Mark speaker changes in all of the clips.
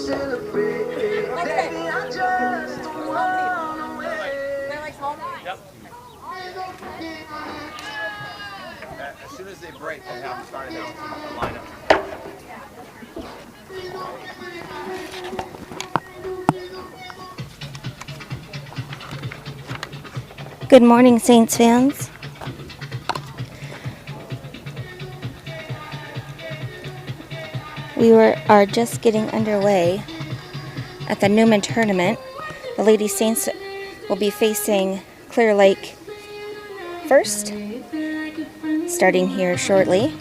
Speaker 1: Yep. As soon as they break, they have them start announcing the lineup.
Speaker 2: Good morning, Saints fans. We are just getting underway at the Newman tournament. The Lady Saints will be facing Clear Lake first, starting here shortly.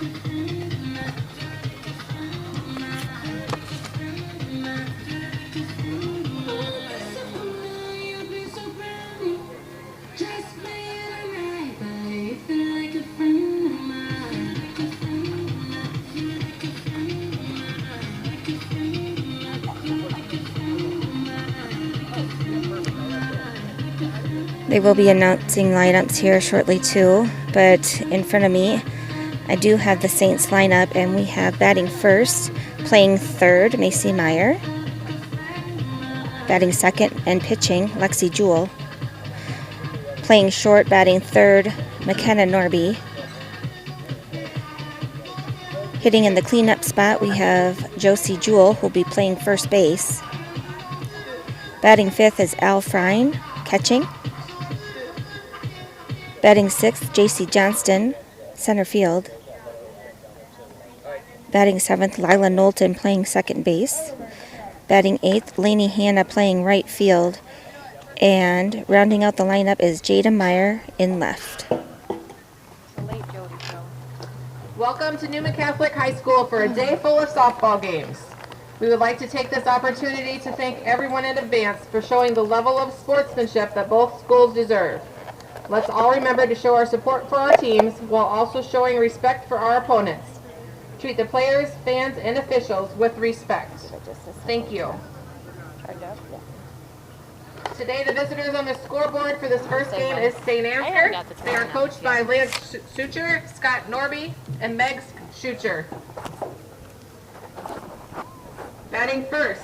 Speaker 2: They will be announcing lineups here shortly too, but in front of me I do have the Saints lineup, and we have batting first, playing third, Macy Meyer. Batting second and pitching, Lexi Jewell. Playing short, batting third, McKenna Norby. Hitting in the cleanup spot, we have Josie Jewell, who will be playing first base. Batting fifth is Al Frine, catching. Batting sixth, JC Johnston, center field. Batting seventh, Lila Knowlton, playing second base. Batting eighth, Lainey Hanna, playing right field. And rounding out the lineup is Jada Meyer in left.
Speaker 3: Welcome to Newman Catholic High School for a day full of softball games. We would like to take this opportunity to thank everyone in advance for showing the level of sportsmanship that both schools deserve. Let's all remember to show our support for our teams while also showing respect for our opponents. Treat the players, fans, and officials with respect. Thank you. Today, the visitors on the scoreboard for this first game is St. Ansgar. They are coached by Lance Sucher, Scott Norby, and Meg Sucher. Batting first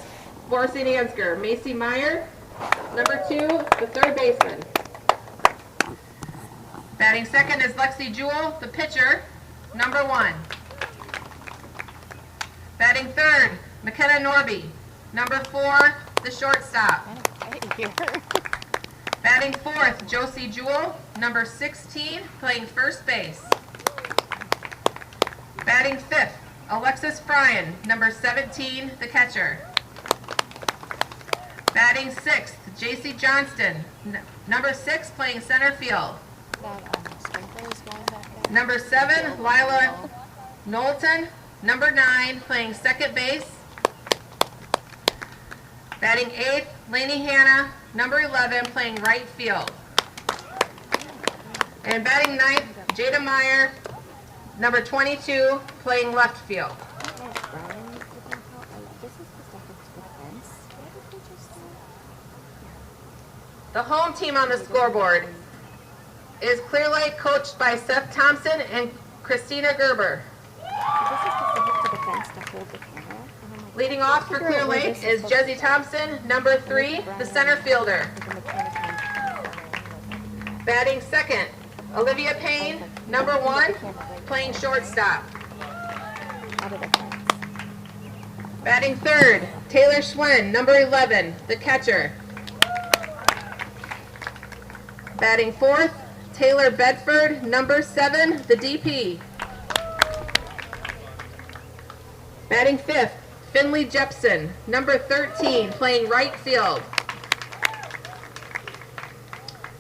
Speaker 3: for St. Ansgar, Macy Meyer. Number 2, the third baseman. Batting second is Lexi Jewell, the pitcher, number 1. Batting third, McKenna Norby, number 4, the shortstop. Batting fourth, Josie Jewell, number 16, playing first base. Batting fifth, Alexis Fryan, number 17, the catcher. Batting sixth, JC Johnston, number 6, playing center field. Number 7, Lila Knowlton, number 9, playing second base. Batting 8th, Lainey Hanna, number 11, playing right field. And batting 9th, Jada Meyer, number 22, playing left field. The home team on the scoreboard is Clear Lake, coached by Seth Thompson and Christina Gerber. Leading off for Clear Lake is Jesse Thompson, number 3, the center fielder. Batting second, Olivia Payne, number 1, playing shortstop. Batting third, Taylor Schwen, number 11, the catcher. Batting fourth, Taylor Bedford, number 7, the DP. Batting fifth, Finley Jepson, number 13, playing right field.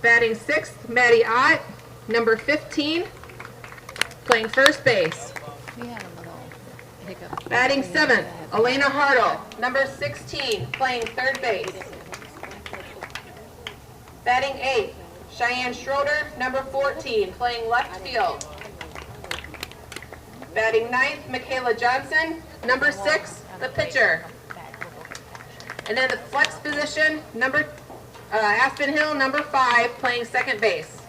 Speaker 3: Batting sixth, Maddie Ott, number 15, playing first base. Batting seventh, Elena Hartle, number 16, playing third base. Batting eighth, Cheyenne Schroeder, number 14, playing left field. Batting ninth, Michaela Johnson, number 6, the pitcher. And then the flex position, Aspen Hill, number 5, playing second base.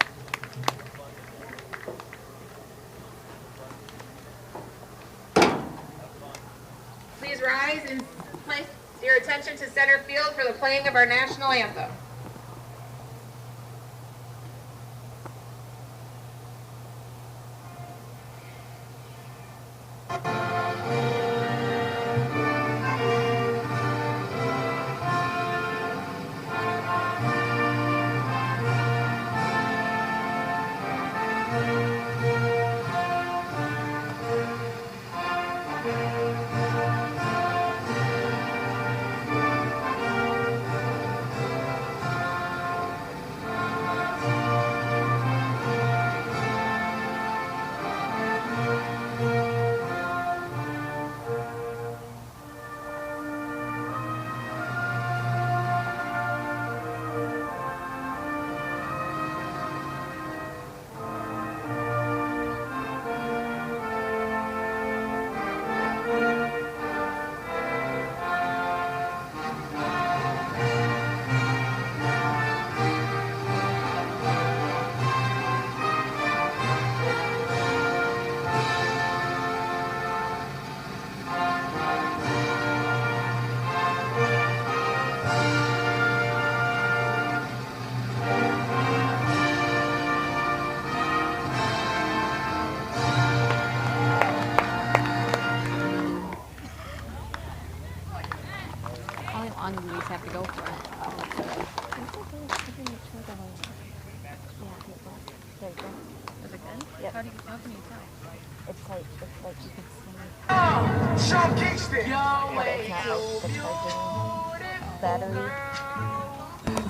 Speaker 3: Please rise and place your attention procession to center field for the playing of our national anthem.
Speaker 4: How long do these have to go for? Is it good?
Speaker 2: Yep.
Speaker 4: How can you tell?
Speaker 2: It's like you can see,
Speaker 1: Sean Kingston.
Speaker 2: but it's not like the charging battery.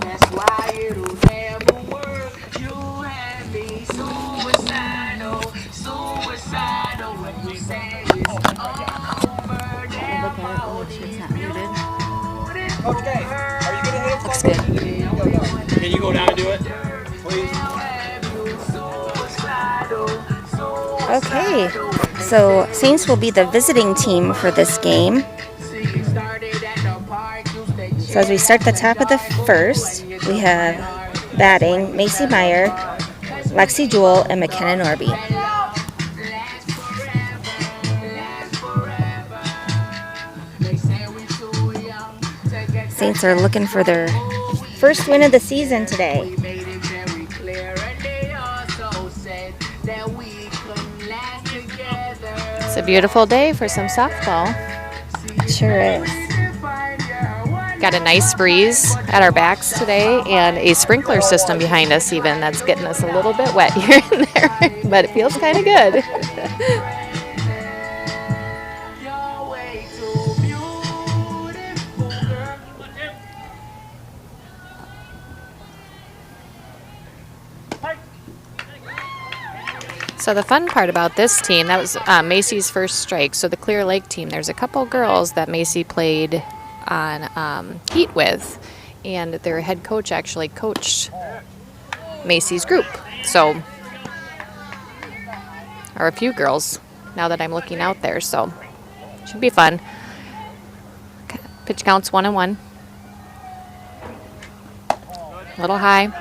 Speaker 5: That's why it'll never work. You have me suicidal, suicidal when you say it's over.
Speaker 4: Look at it, oh, make sure it's not muted.
Speaker 1: Coach K, are you gonna hit it?
Speaker 4: Looks good.
Speaker 1: Can you go down and do it, please?
Speaker 2: Okay, so Saints will be the visiting team for this game. So as we start the top of the first, we have batting Macy Meyer, Lexi Jewell, and McKenna Norby. Saints are looking for their first win of the season today.
Speaker 4: It's a beautiful day for some softball.
Speaker 2: Sure is.
Speaker 4: Got a nice breeze at our backs today and a sprinkler system behind us even that's getting us a little bit wet here and there, but it feels kind of good. So the fun part about this team, that was Macy's first strike. So the Clear Lake team, there's a couple girls that Macy played on heat with, and their head coach actually coached Macy's group. So, or a few girls now that I'm looking out there, so should be fun. Pitch counts 1-1. A little high.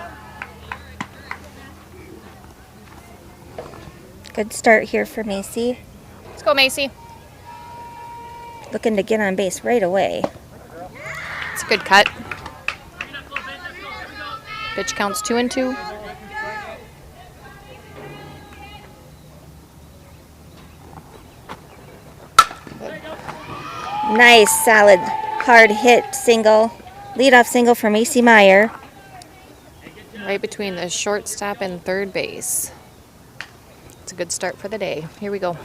Speaker 2: Good start here for Macy.
Speaker 4: Let's go, Macy.
Speaker 2: Looking to get on base right away.
Speaker 4: It's a good cut. Pitch counts 2-2.
Speaker 2: Nice, solid, hard hit single. Leadoff single for Macy Meyer.
Speaker 4: Right between the shortstop and third base. It's a good start for the day. Here we go.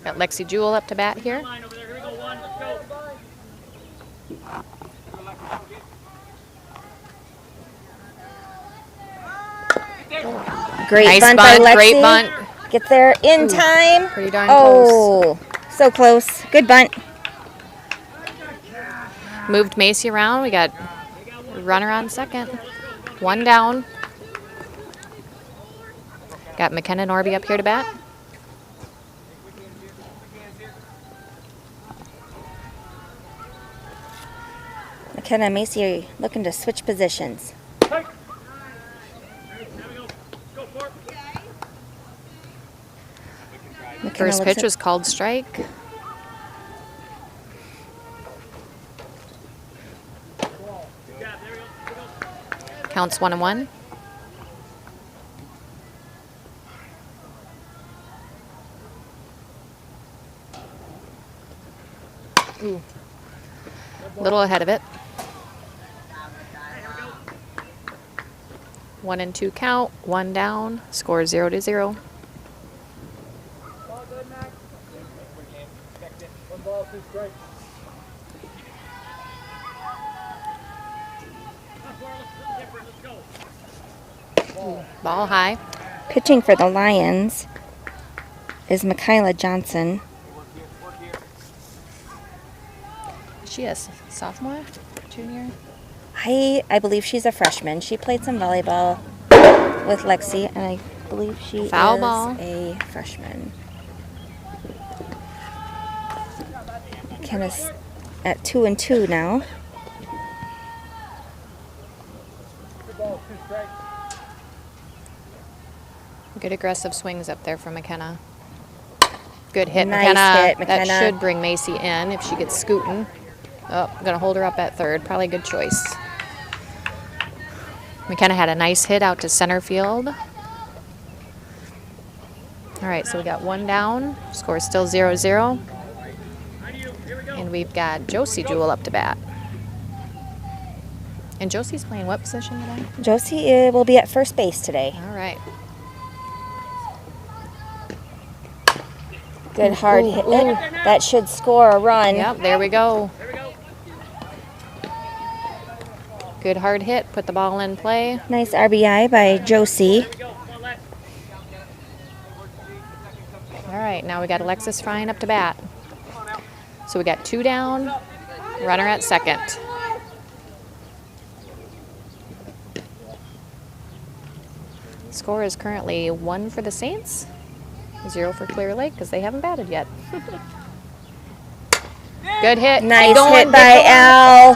Speaker 4: Got Lexi Jewell up to bat here.
Speaker 2: Great
Speaker 4: Nice
Speaker 2: bunt,
Speaker 4: bunt,
Speaker 2: by Lexi.
Speaker 4: great bunt.
Speaker 2: Get there in time.
Speaker 4: Pretty darn
Speaker 2: Oh, so close. Good bunt.
Speaker 4: Moved Macy around. We got a runner on second. One down. Got McKenna Norby up here to bat.
Speaker 2: McKenna and Macy looking to switch positions. McKenna
Speaker 4: First
Speaker 2: looks
Speaker 4: pitch was called strike. Counts 1-1. Ooh. Little ahead of it. 1-2 count, 1 down, score 0-0. Ball high.
Speaker 2: Pitching for the Lions is Michaela Johnson.
Speaker 4: Is she a sophomore? Junior?
Speaker 2: I believe she's a freshman. She played some volleyball with Lexi, and I believe she
Speaker 4: Foul
Speaker 2: is
Speaker 4: ball.
Speaker 2: a freshman. McKenna's at 2-2 now.
Speaker 4: Good aggressive swings up there for McKenna. Good hit,
Speaker 2: Nice
Speaker 4: McKenna.
Speaker 2: hit, McKenna.
Speaker 4: That should bring Macy in if she gets scooting. Oh, I'm going to hold her up at third. Probably a good choice. McKenna had a nice hit out to center field. All right, so we got 1 down. Score still 0-0. And we've got Josie Jewell up to bat. And Josie's playing what position today?
Speaker 2: Josie will be at first base today.
Speaker 4: All right.
Speaker 2: Good hard hit. That should score a run.
Speaker 4: Yep, there we go. Good hard hit. Put the ball in play.
Speaker 2: Nice RBI by Josie.
Speaker 4: All right, now we got Alexis Frying up to bat. So we got 2 down, runner at second. Score is currently 1 for the Saints, 0 for Clear Lake because they haven't batted yet. Good hit.
Speaker 2: Nice
Speaker 4: Keep going,
Speaker 2: hit
Speaker 4: keep
Speaker 2: by
Speaker 4: going.
Speaker 2: Al.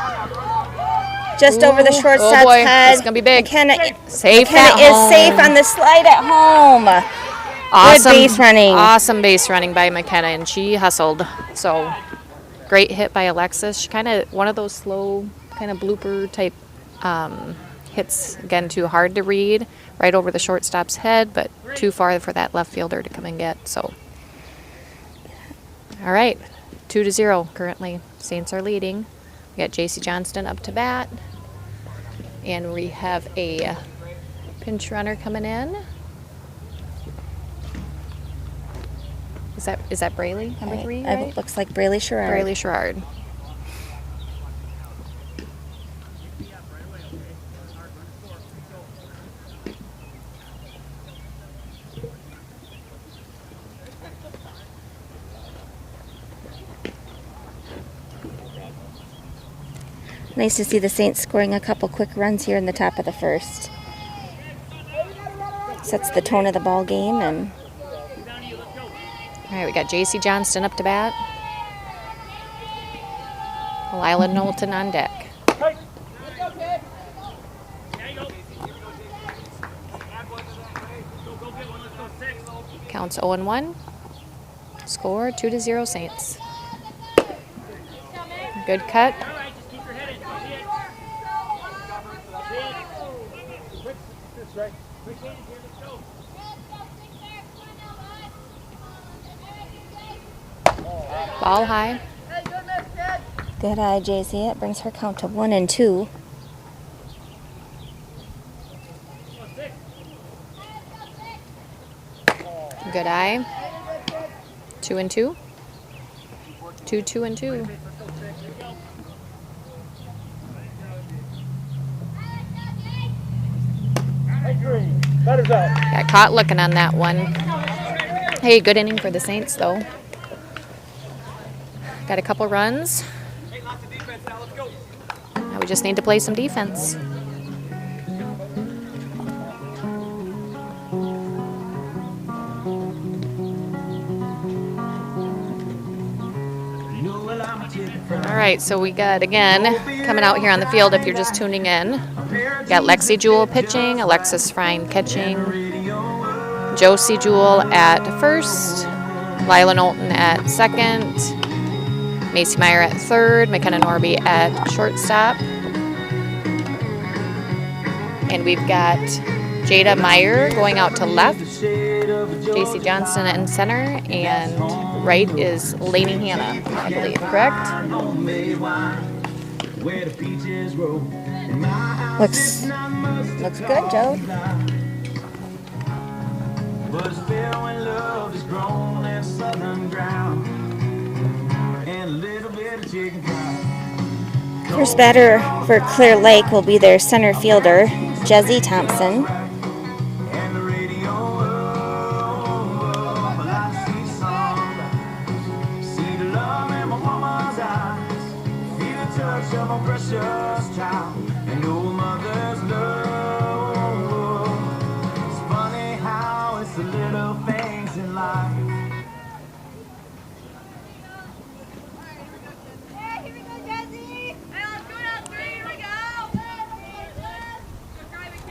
Speaker 2: Just over the
Speaker 4: Ooh,
Speaker 2: shortstop's
Speaker 4: oh boy,
Speaker 2: head.
Speaker 4: it's gonna be big.
Speaker 2: McKenna,
Speaker 4: Safe
Speaker 2: McKenna
Speaker 4: at
Speaker 2: is
Speaker 4: home.
Speaker 2: safe on the slide at home.
Speaker 4: Awesome
Speaker 2: Good base running.
Speaker 4: Awesome base running by McKenna, and she hustled. So great hit by Alexis. She kind of one of those slow, kind of blooper type hits. Again, too hard to read, right over the shortstop's head, but too far for that left fielder to come and get. So, all right, 2-0 currently. Saints are leading. We got JC Johnston up to bat, and we have a pinch runner coming in. Is that Braley, number 3, right?
Speaker 2: It looks like Braley Sherrard.
Speaker 4: Braley Sherrard.
Speaker 2: Nice to see the Saints scoring a couple quick runs here in the top of the first. Sets the tone of the ball game. And
Speaker 4: All right, we got JC Johnston up to bat. Lila Knowlton on deck. Counts 0-1. Score 2-0 Saints. Good cut. Ball high.
Speaker 2: good eye, JC. It brings her count to 1-2.
Speaker 4: Good eye. 2-2. 2-2. Got caught looking on that one. Hey, good inning for the Saints, though. Got a couple runs. Now we just need to play some defense. All right, so we got, again, coming out here on the field if you're just tuning in. Got Lexi Jewell pitching, Alexis Frine catching, Josie Jewell at first, Lila Knowlton at second, Macy Meyer at third, McKenna Norby at shortstop. And we've got Jada Meyer going out to left, JC Johnson in center, and right is Lainey Hanna, I believe, correct?
Speaker 2: Looks good, Joe.
Speaker 5: But still when love is grown in southern ground and a little bit of chicken fried.
Speaker 2: First batter for Clear Lake will be their center fielder, Jesse Thompson.
Speaker 5: And the radio up, I see sunlight. See the love in my mama's eyes. Feel the touch of my precious child. And old mother's love. It's funny how it's the little things in life.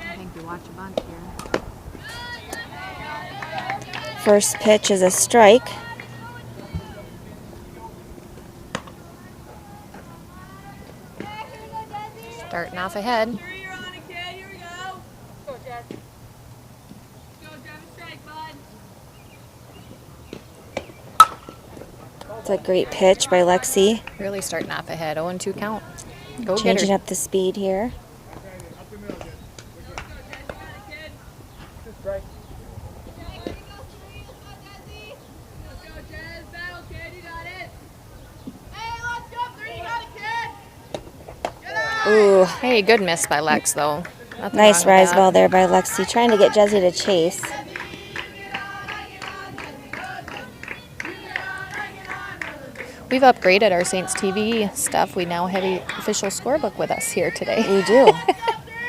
Speaker 4: I think we watch a bunch here.
Speaker 2: First pitch is a strike.
Speaker 4: Starting off ahead.
Speaker 2: It's a great pitch by Lexi.
Speaker 4: Really starting off ahead. 0-2 count. Go get
Speaker 2: Changing
Speaker 4: her.
Speaker 2: up the speed here. Ooh,
Speaker 4: Hey, good miss by Lex, though. Nothing
Speaker 2: nice
Speaker 4: wrong with
Speaker 2: rise
Speaker 4: that.
Speaker 2: ball there by Lexi, trying to get Jesse to chase.
Speaker 4: We've upgraded our Saints TV stuff. We now have an official scorebook with us here today
Speaker 2: We do.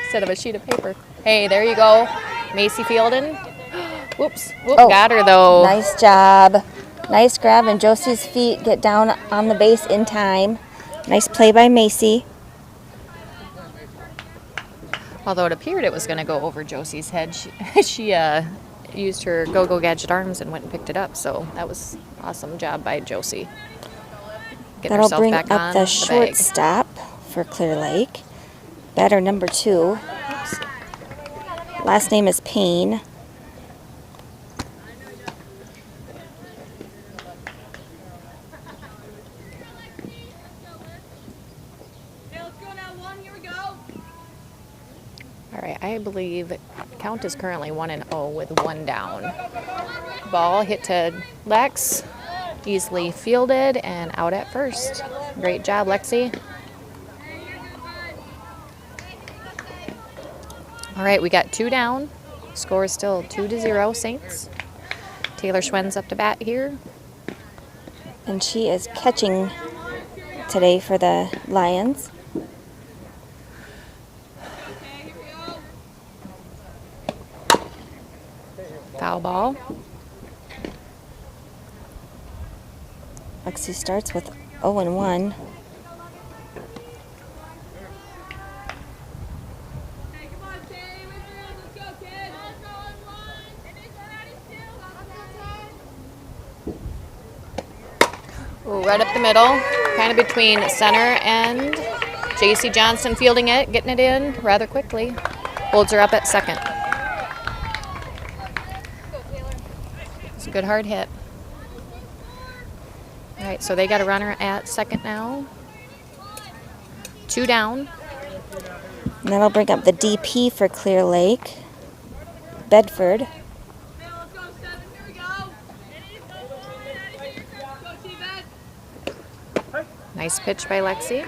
Speaker 4: instead of a sheet of paper. Hey, there you go. Macy Fielden. Whoops.
Speaker 2: Oh.
Speaker 4: Got her, though.
Speaker 2: Nice job. Nice grab, and Josie's feet get down on the base in time. Nice play by Macy.
Speaker 4: Although it appeared it was going to go over Josie's head, she used her go-go gadget arms and went and picked it up. So that was awesome job by Josie. Getting
Speaker 2: That'll
Speaker 4: herself
Speaker 2: bring
Speaker 4: back
Speaker 2: up
Speaker 4: on
Speaker 2: the
Speaker 4: bag.
Speaker 2: shortstop for Clear Lake. Batter number 2. Last name is Payne.
Speaker 4: All right, I believe count is currently 1-0 with 1 down. Ball hit to Lex, easily fielded and out at first. Great job, Lexi. All right, we got 2 down. Score is still 2-0 Saints. Taylor Schwenn's up to bat here.
Speaker 2: And she is catching today for the Lions.
Speaker 4: Foul ball.
Speaker 2: Lexi starts with 0-1.
Speaker 4: Ooh, right up the middle, kind of between center and JC Johnson fielding it, getting it in rather quickly. Holds her up at second. It's a good hard hit. All right, so they got a runner at second now. 2 down.
Speaker 2: And that'll bring up the DP for Clear Lake, Bedford.
Speaker 4: Nice pitch by Lexi.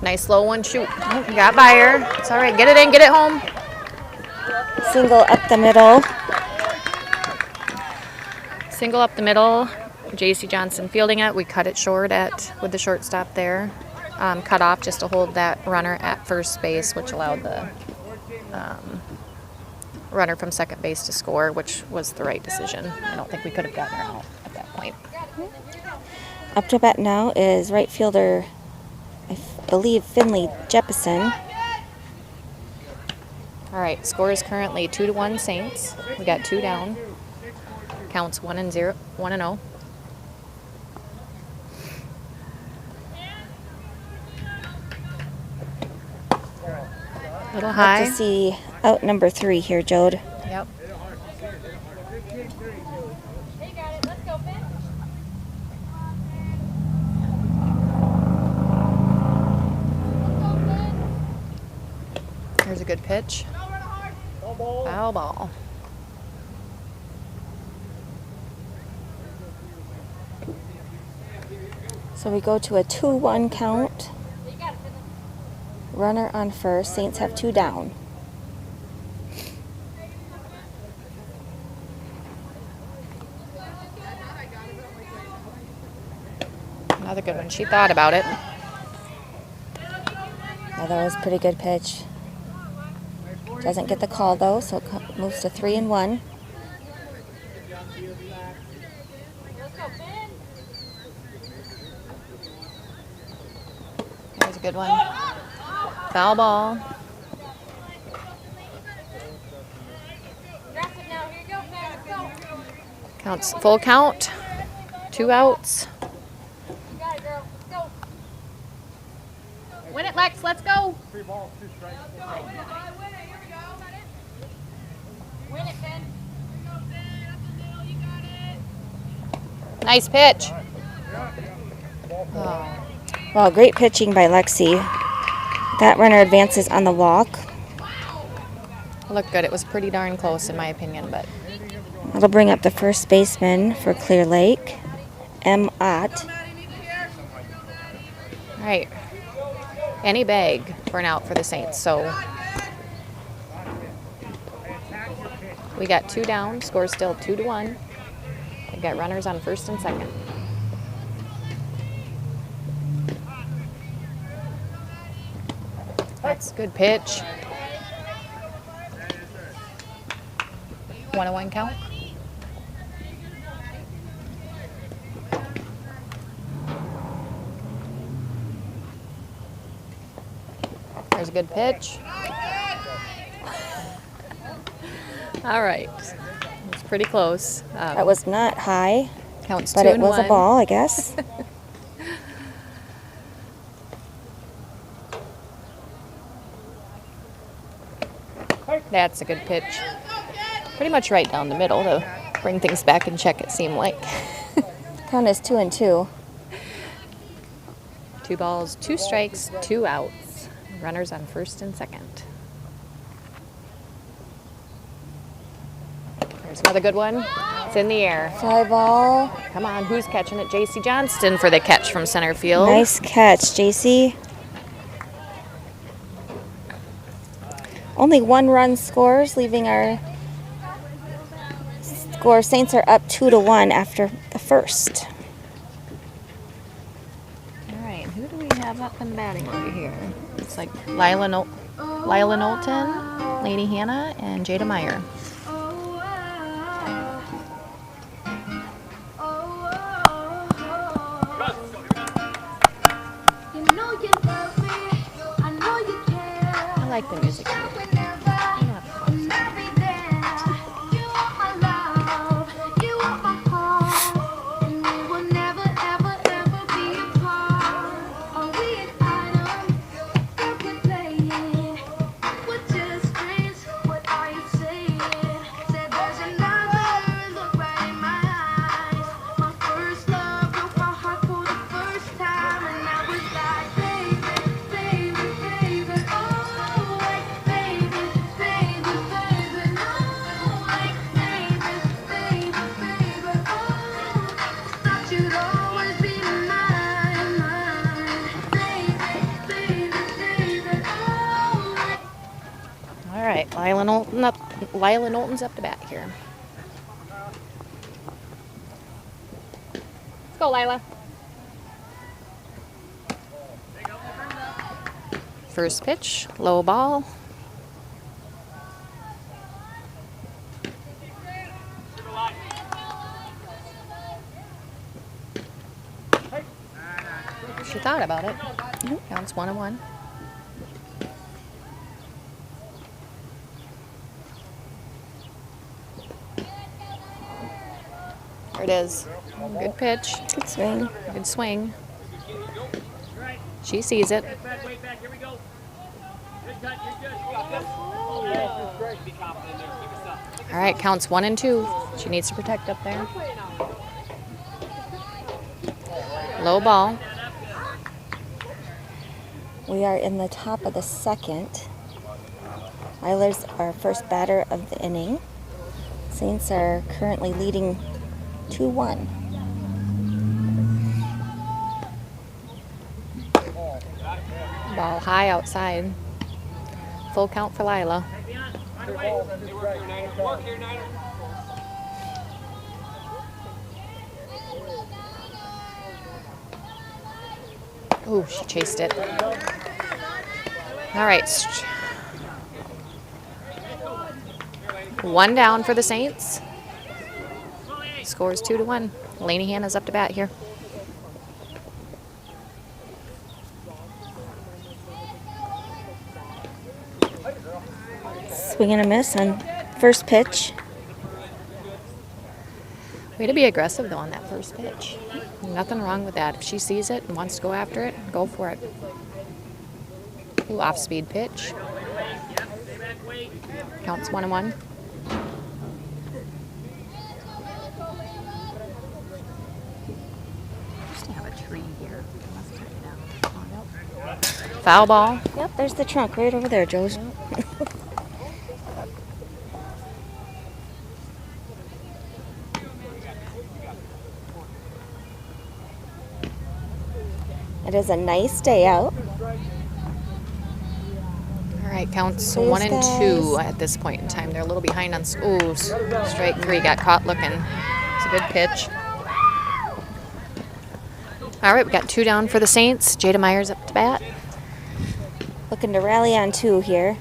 Speaker 4: Nice low one, shoot. Oh, got by her. It's all right. Get it in, get it home.
Speaker 2: Single up the middle.
Speaker 4: Single up the middle. JC Johnson fielding it. We cut it short with the shortstop there. Cut off just to hold that runner at first base, which allowed the runner from second base to score, which was the right decision. I don't think we could have gotten her out at that point.
Speaker 2: Up to bat now is right fielder, I believe, Finley Jeppesen.
Speaker 4: All right, score is currently 2-1 Saints. We got 2 down. Counts 1-0, 1-0. Little
Speaker 2: Love
Speaker 4: high.
Speaker 2: to see out number 3 here, Jode.
Speaker 4: Yep. Here's a good pitch. Foul ball.
Speaker 2: So we go to a 2-1 count. Runner on first. Saints have 2 down.
Speaker 4: Another good one. She thought about it.
Speaker 2: Yeah, that was a pretty good pitch. Doesn't get the call though, so it moves to 3-1.
Speaker 4: Here's a good one. Foul ball. Counts full count. 2 outs. Win it, Lex. Let's go.
Speaker 1: 3 balls, 2 strikes.
Speaker 3: Win it, Ben.
Speaker 4: Nice pitch.
Speaker 2: Well, great pitching by Lexi. That runner advances on the walk.
Speaker 4: Looked good. It was pretty darn close in my opinion, but
Speaker 2: That'll bring up the first baseman for Clear Lake, M. Ott.
Speaker 4: all right. Any bag for an out for the Saints. So we got 2 down. Score still 2-1. We've got runners on first and second. That's a good pitch. 1-1 count. There's a good pitch. All right. It's pretty close.
Speaker 2: That was not high,
Speaker 4: Counts
Speaker 2: but
Speaker 4: 2
Speaker 2: it
Speaker 4: and
Speaker 2: was
Speaker 4: 1.
Speaker 2: a ball, I guess.
Speaker 4: That's a good pitch. Pretty much right down the middle to bring things back in check, it seemed like.
Speaker 2: Count is 2-2.
Speaker 4: 2 balls, 2 strikes, 2 outs. Runners on first and second. There's another good one. It's in the air.
Speaker 2: Fly ball.
Speaker 4: Come on, who's catching it? JC Johnston for the catch from center field.
Speaker 2: Nice catch, JC. Only 1 run scores, leaving our score. Saints are up 2-1 after the first.
Speaker 4: All right, who do we have up in batting over here? It's like Lila Knowlton, Lady Hannah, and Jada Meyer. I like the music. All right, Lila Knowlton's up to bat here. Let's go, Lila. First pitch, low ball. She thought about it. Counts 1-1. it is. Good pitch.
Speaker 2: Good swing.
Speaker 4: Good swing. She sees it. All right, counts 1 and 2. She needs to protect up there. Low ball.
Speaker 2: We are in the top of the second. Isler's our first batter of the inning. Saints are currently leading 2-1.
Speaker 4: Ball high outside. Full count for Lila. Ooh, she chased it. All right. 1 down for the Saints. Score is 2-1. Laney is up to bat here.
Speaker 2: Swing and a miss on first pitch.
Speaker 4: Way to be aggressive, though, on that first pitch. Nothing wrong with that. If she sees it and wants to go after it, go for it. Ooh, off-speed pitch. Counts 1 and 1. Just have a tree here. Foul ball.
Speaker 2: Yep, there's the trunk right over there, Joe's. It is a nice day out.
Speaker 4: All right, counts
Speaker 2: Please,
Speaker 4: 1 and 2
Speaker 2: guys.
Speaker 4: at this point in time. They're a little behind on. Ooh, strike 3. Got caught looking. It's a good pitch. All right, we got 2 down for the Saints. Jada Myers up to bat.
Speaker 2: Looking to rally on 2 here.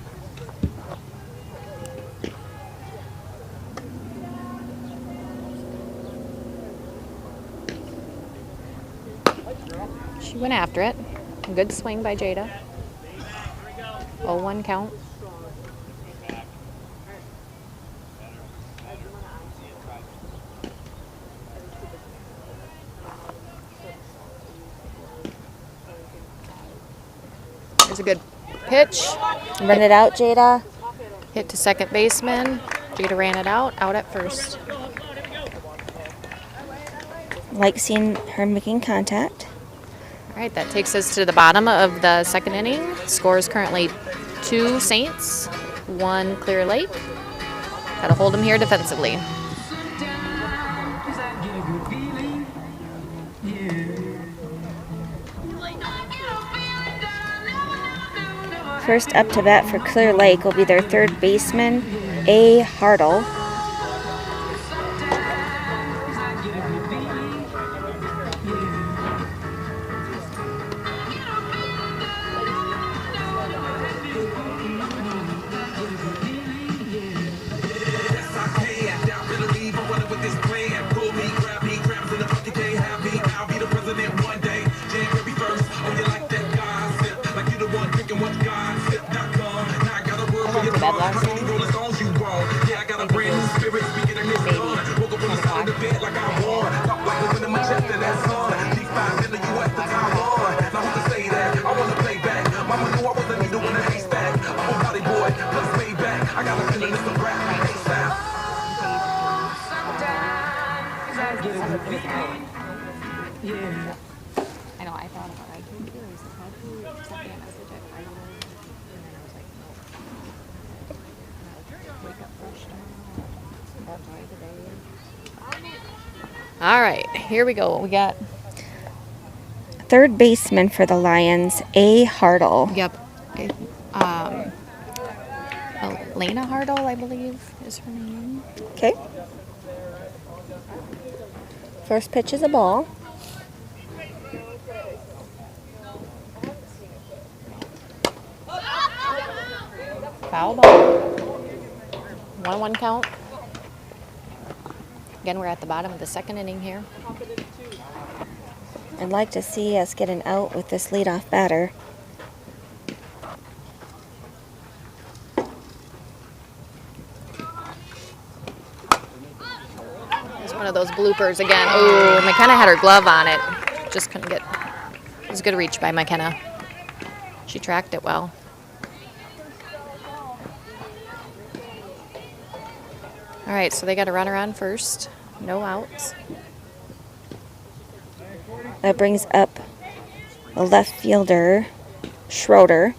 Speaker 4: She went after it. Good swing by Jada. 0-1 count. There's a good pitch.
Speaker 2: Run it out, Jada.
Speaker 4: Hit to second baseman. Jada ran it out at first.
Speaker 2: Like seeing her making contact.
Speaker 4: All right, that takes us to the bottom of the second inning. Score is currently 2 Saints, 1 Clear Lake. Got to hold them here defensively.
Speaker 2: First up to bat for Clear Lake will be their third baseman, A. Hartle.
Speaker 4: I know, I thought about it. I came curious. How do you send me a message at 5 and then I was like, no. And I wake up fresh tomorrow. Enjoy the day. All right, here we go. We got
Speaker 2: Third baseman for the Lions, A. Hartle.
Speaker 4: Yep. Elena Hardle, I believe, is her name.
Speaker 2: Okay. First pitch is a ball.
Speaker 4: Foul ball. 1-1 count. Again, we're at the bottom of the second inning here.
Speaker 2: I'd like to see us get an out with this leadoff batter.
Speaker 4: Just put One of those bloopers again. Oh, McKenna had her glove on it. Just couldn't get. It was a good reach by McKenna. She tracked it well. All right, so they got a runner on first. No outs.
Speaker 2: That brings up a left fielder, Schroeder.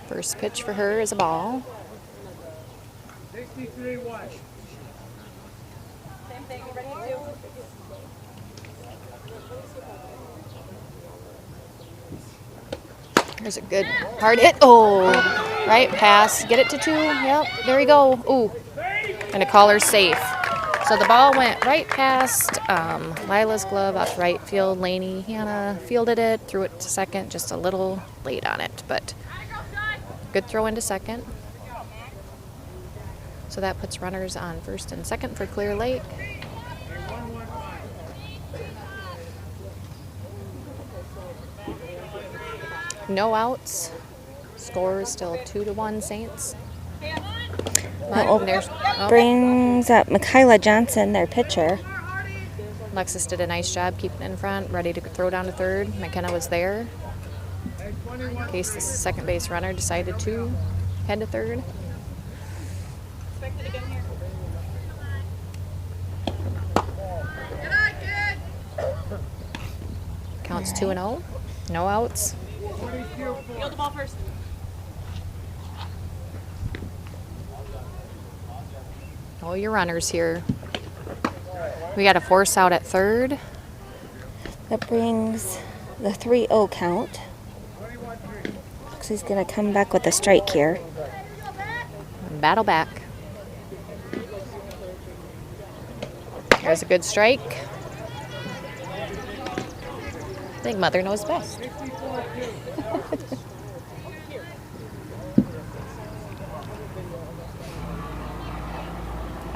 Speaker 4: First pitch for her is a ball.
Speaker 5: 63 watch.
Speaker 6: Same thing, ready to.
Speaker 4: There's a good hard hit. Oh, right pass. Get it to 2. Yep, there we go. Ooh, and a caller's safe. So the ball went right past Lila's glove off right field. Laney Hannah fielded it, threw it to second, just a little late on it, but good throw into second. So that puts runners on first and second for Clear Lake. No outs. Score is still 2-1 Saints.
Speaker 2: Brings up Michaela Johnson, their pitcher.
Speaker 4: Alexis did a nice job keeping in front, ready to throw down to third. McKenna was there in case the second base runner decided to head to third. Counts 2-0. No outs.
Speaker 6: Field the ball first.
Speaker 4: Oh, your runners here. We got a force out at third.
Speaker 2: That brings the 3-0 count. Looks he's going to come back with a strike here.
Speaker 4: Battle back. There's a good strike. I think Mother knows best.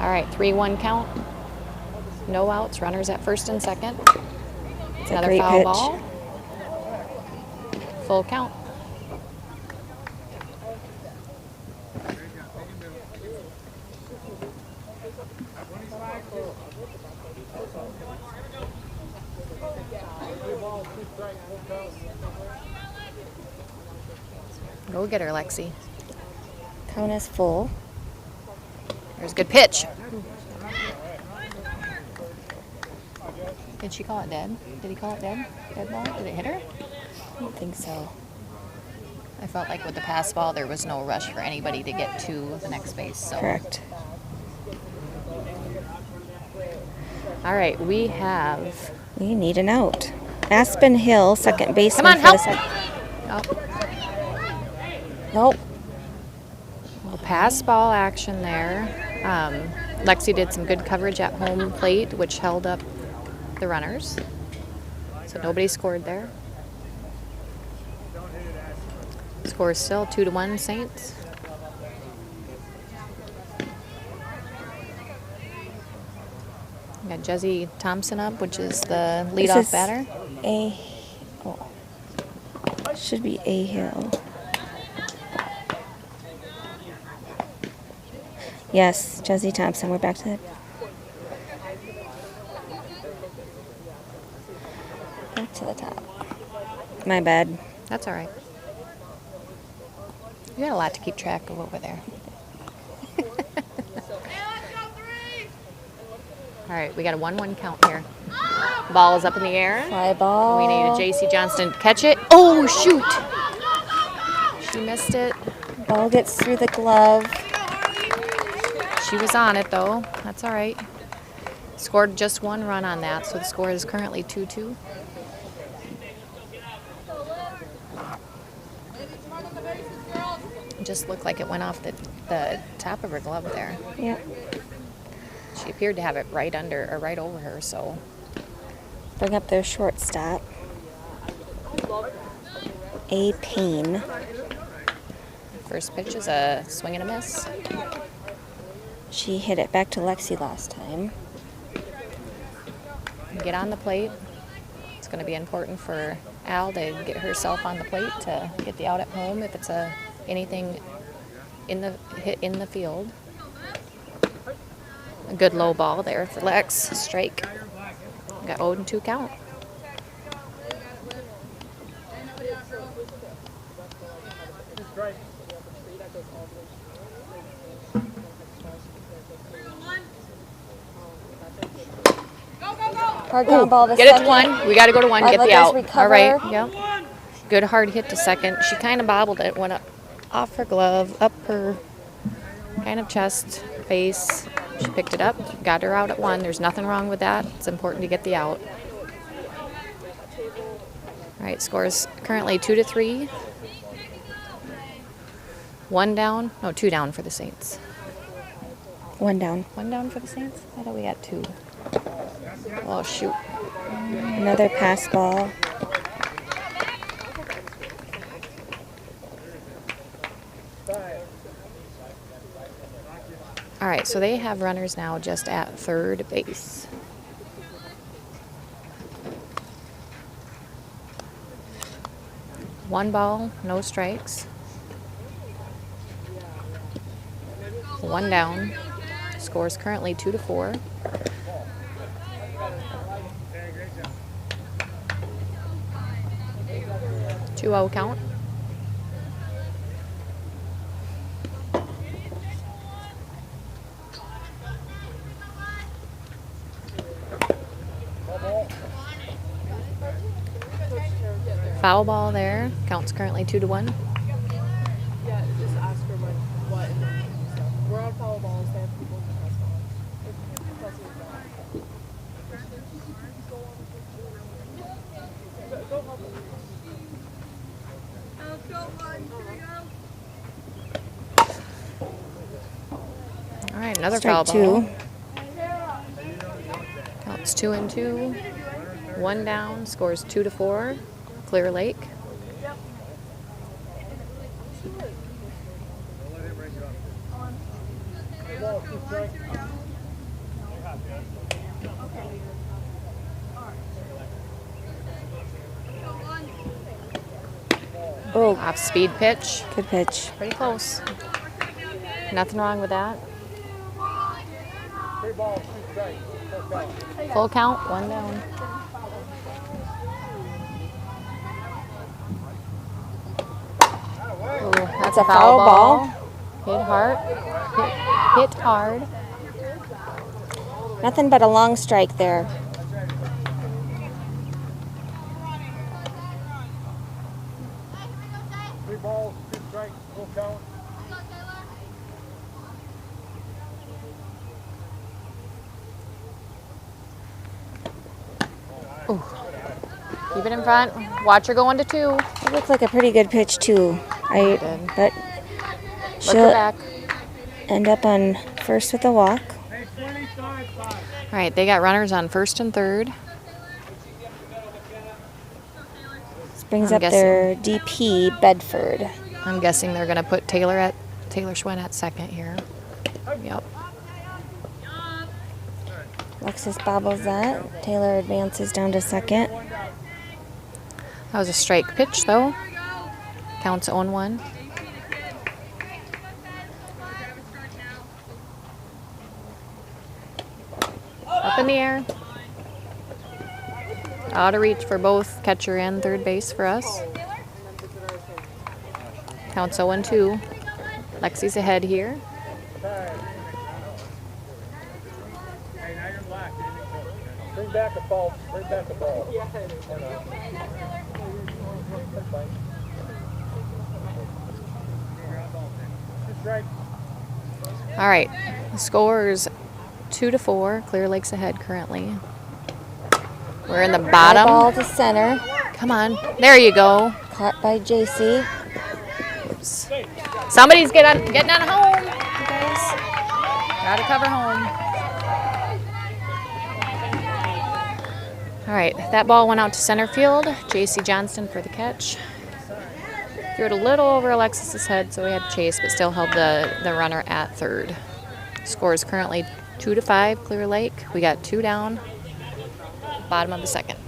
Speaker 4: All right, 3-1 count. No outs. Runners at first and second.
Speaker 2: It's a
Speaker 4: Another
Speaker 2: great
Speaker 4: foul
Speaker 2: pitch.
Speaker 4: ball. Full count. Go get her, Lexi.
Speaker 2: Count is full.
Speaker 4: There's a good pitch. Did she call it dead? Did he call it dead? Dead ball? Did it hit her?
Speaker 2: I don't think so.
Speaker 4: I felt like with the pass ball, there was no rush for anybody to get to the next base. So.
Speaker 2: Correct.
Speaker 4: All right, we have.
Speaker 2: We need an out. Aspen Hill, second baseman.
Speaker 4: Come on,
Speaker 2: for the
Speaker 4: help! Oh.
Speaker 2: Nope.
Speaker 4: Well, pass ball action there. Lexi did some good coverage at home plate, which held up the runners. So nobody scored there. Score is still 2-1 Saints. We got Jesse Thompson up, which is the leadoff
Speaker 2: This is
Speaker 4: batter.
Speaker 2: Should be A Hill. Yes, Jesse Thompson. We're back to the top. My bad.
Speaker 4: That's all right. You got a lot to keep track of over there. All right, we got a 1-1 count here. Ball is up in the air.
Speaker 2: Fly ball.
Speaker 4: We need a J.C. Johnston to catch it. Oh, shoot. She missed it.
Speaker 2: Ball gets through the glove.
Speaker 4: She was on it, though. That's all right. Scored just 1 run on that, so the score is currently 2-2. It just looked like it went off the top of her glove there.
Speaker 2: Yep.
Speaker 4: She appeared to have it right under or right over her, so.
Speaker 2: Bring up their shortstop. A Payne.
Speaker 4: First pitch is a swing and a miss.
Speaker 2: She hit it back to Lexi last time.
Speaker 4: Get on the plate. It's going to be important for Al to get herself on the plate to get the out at home if it's anything in the field. A good low ball there for Lex. Strike. Got 0-2 count.
Speaker 2: Hard ground ball to
Speaker 4: Get it
Speaker 2: second.
Speaker 4: to one. We got to go to one. Get the
Speaker 2: Let's
Speaker 4: out.
Speaker 2: recover.
Speaker 4: All right. Yep. Good hard hit to second. She kind of bobbled it. Went up off her glove, up her kind of chest, face. She picked it up. Got her out at one. There's nothing wrong with that. It's important to get the out. All right. Scores currently 2-3. 1 down. No, 2 down for the Saints.
Speaker 2: 1 down.
Speaker 4: 1 down for the Saints? I thought we got 2. Oh, shoot.
Speaker 2: Another pass ball.
Speaker 4: All right, so they have runners now just at third base. One ball, no strikes. 1 down. Scores currently 2-4. Two-0 count. Foul ball there. Counts currently 2-1.
Speaker 6: Yeah, just ask her what and then stuff. We're on foul balls. They have people in the house. Go help them.
Speaker 4: All right, another
Speaker 2: Strike
Speaker 4: foul ball.
Speaker 2: 2.
Speaker 4: Counts 2-2. 1 down. Scores 2-4. Clear Lake.
Speaker 2: Oh,
Speaker 4: Off speed pitch.
Speaker 2: good pitch.
Speaker 4: Pretty close. Nothing wrong with that. Full count, 1 down. Ooh, that's a foul ball. Hit hard. Hit hard.
Speaker 2: Nothing but a long strike there.
Speaker 4: Keep it in front. Watch her go into 2.
Speaker 2: It looked like a pretty good pitch too.
Speaker 4: did.
Speaker 2: But
Speaker 4: Look her
Speaker 2: she'll
Speaker 4: back.
Speaker 2: end up on first with a walk.
Speaker 4: All right, they got runners on first and third.
Speaker 2: This brings
Speaker 4: I'm
Speaker 2: up their DP, Bedford.
Speaker 4: I'm guessing they're going to put Taylor Schwinn at second here. Yep.
Speaker 2: Alexis bobbles that. Taylor advances down to second.
Speaker 4: That was a strike pitch, though. Counts 0-1. Up in the air. Out of reach for both catcher and third base for us. Counts 0-2. Lexi's ahead here.
Speaker 7: Bring back the ball. Bring back the ball.
Speaker 4: All right, the score is 2-4. Clear Lake's ahead currently. We're in the
Speaker 2: High
Speaker 4: bottom.
Speaker 2: ball to center.
Speaker 4: Come on, there you go.
Speaker 2: Caught by JC.
Speaker 4: Somebody's getting on home, you guys. Gotta cover home. All right, that ball went out to center field. JC Johnston for the catch. Threw it a little over Alexis's head, so we had to chase, but still held the runner at third. Score is currently 2-5, Clear Lake. We got 2 down. Bottom of the second.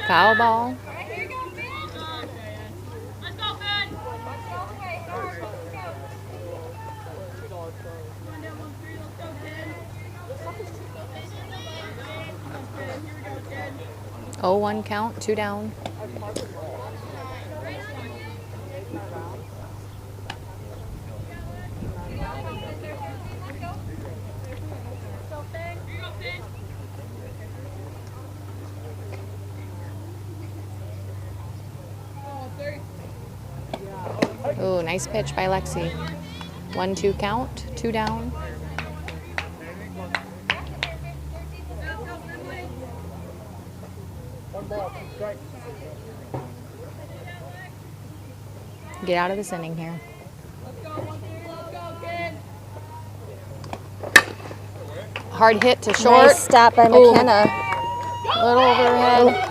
Speaker 4: Foul ball. Oh, 1 count, 2 down. Oh, nice pitch by Lexi. 1-2 count, 2 down.
Speaker 7: One ball, 2 strikes.
Speaker 4: Get out of this inning here. Hard hit to short.
Speaker 2: Nice stop by McKenna.
Speaker 4: Little overhead.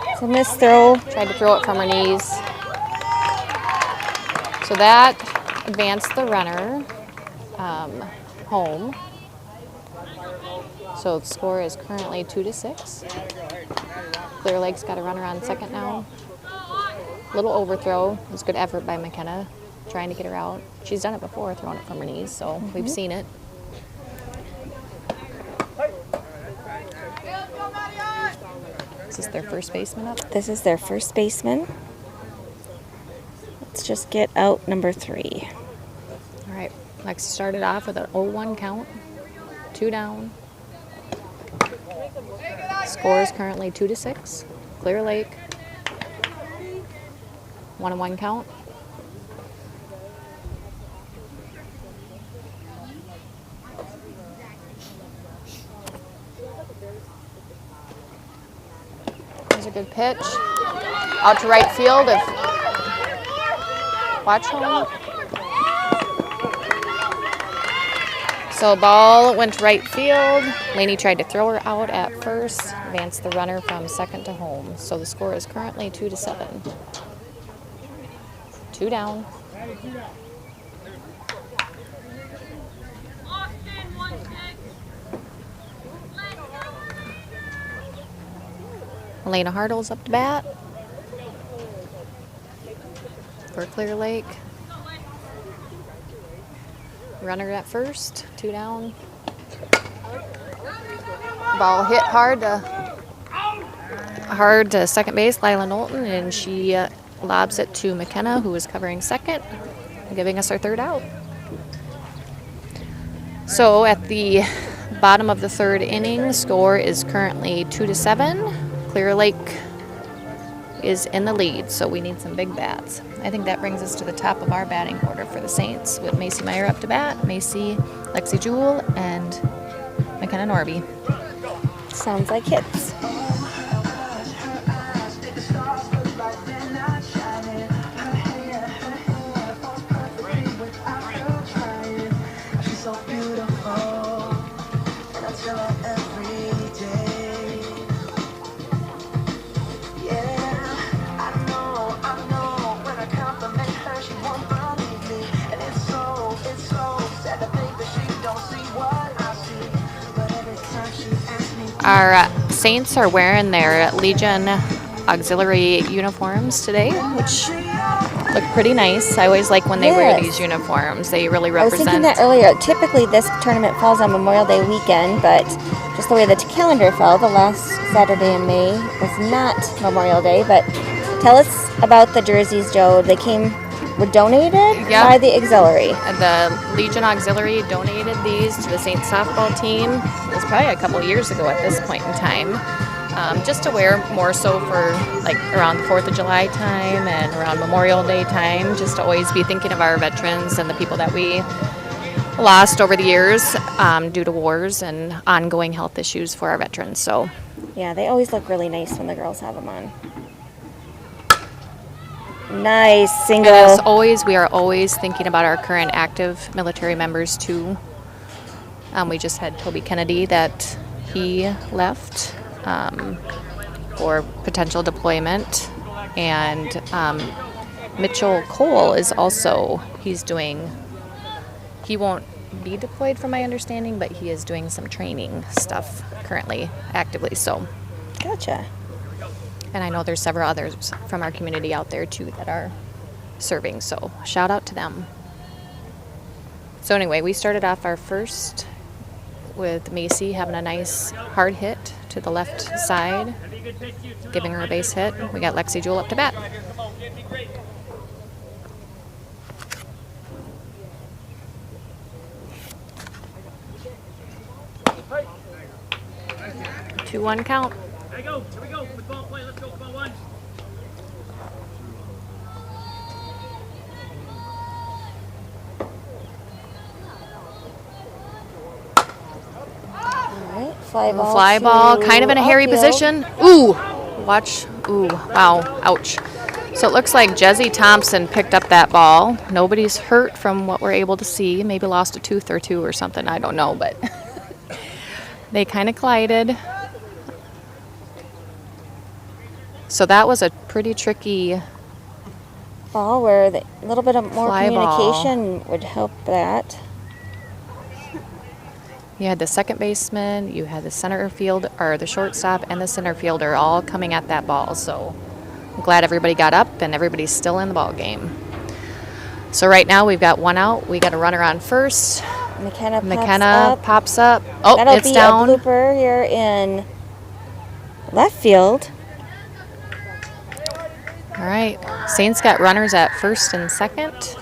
Speaker 2: It's a missed throw.
Speaker 4: Tried to throw it from her knees. So that advanced the runner home. So the score is currently 2-6. Clear Lake's got a runner on second now. Little overthrow. It was good effort by McKenna, trying to get her out. She's done it before, throwing it from her knees, so we've seen it. Is this their first baseman up?
Speaker 2: This is their first baseman. Let's just get out number 3.
Speaker 4: All right, Lexi started off with an 0-1 count, 2 down. Score is currently 2-6. Clear Lake. 1-1 count. There's a good pitch. Out to right field. Watch home. So ball went to right field. Lainey tried to throw her out at first. Advanced the runner from second to home. So the score is currently 2-7. 2 down. Elena Hartle's up to bat for Clear Lake. Runner at first, 2 down. Ball hit hard to second base, Lila Knowlton, and she lobs it to McKenna, who is covering second, giving us our 3rd out. So at the bottom of the 3rd inning, the score is currently 2-7. Clear Lake is in the lead, so we need some big bats. I think that brings us to the top of our batting order for the Saints, with Macy Meyer up to bat, Macy, Lexi Jewell, and McKenna Norby.
Speaker 2: Sounds like hits.
Speaker 4: Our Saints are wearing their Legion auxiliary uniforms today, which look pretty nice. I always like when they wear these uniforms. They really
Speaker 2: I was thinking
Speaker 4: represent.
Speaker 2: that earlier. Typically this tournament falls on Memorial Day weekend, but just the way the calendar fell, the last Saturday in May was not Memorial Day. But tell us about the jerseys, Joe. They were donated by the auxiliary.
Speaker 4: The Legion Auxiliary donated these to the Saints softball team. It was probably a couple years ago at this point in time. Just to wear more so for like around the 4th of July time and around Memorial Day time, just to always be thinking of our veterans and the people that we lost over the years due to wars and ongoing health issues for our veterans. So
Speaker 2: yeah, they always look really nice when the girls have them on. Nice single.
Speaker 4: And as always, we are always thinking about our current active military members too. We just had Toby Kennedy that he left for potential deployment, and Mitchell Cole is also, he won't be deployed from my understanding, but he is doing some training stuff currently actively. So
Speaker 2: Gotcha.
Speaker 4: And I know there's several others from our community out there too that are serving, so shout out to them. So anyway, we started off our first with Macy having a nice hard hit to the left side, giving her a base hit. We got Lexi Jewell up to bat. Two one count.
Speaker 7: There we go. Here we go. With ball play. Let's go. Ball one.
Speaker 2: All right, fly ball.
Speaker 4: Fly ball,
Speaker 2: to
Speaker 4: kind of in a hairy
Speaker 2: outfield.
Speaker 4: position. Ooh, watch. Ooh, wow, ouch. So it looks like Jesse Thompson picked up that ball. Nobody's hurt from what we're able to see. Maybe lost a tooth or two or something. I don't know, but they kind of collided. So that was a pretty tricky
Speaker 2: Ball where a little bit of more
Speaker 4: Fly ball.
Speaker 2: communication would help that.
Speaker 4: You had the second baseman, you had the center field, or the shortstop and the center fielder all coming at that ball. So I'm glad everybody got up and everybody's still in the ball game. So right now we've got one out. We got a runner on first.
Speaker 2: McKenna
Speaker 4: pops up. Oh,
Speaker 2: That'll
Speaker 4: it's
Speaker 2: be
Speaker 4: down.
Speaker 2: a blooper here in left field.
Speaker 4: All right. Saints got runners at first and second.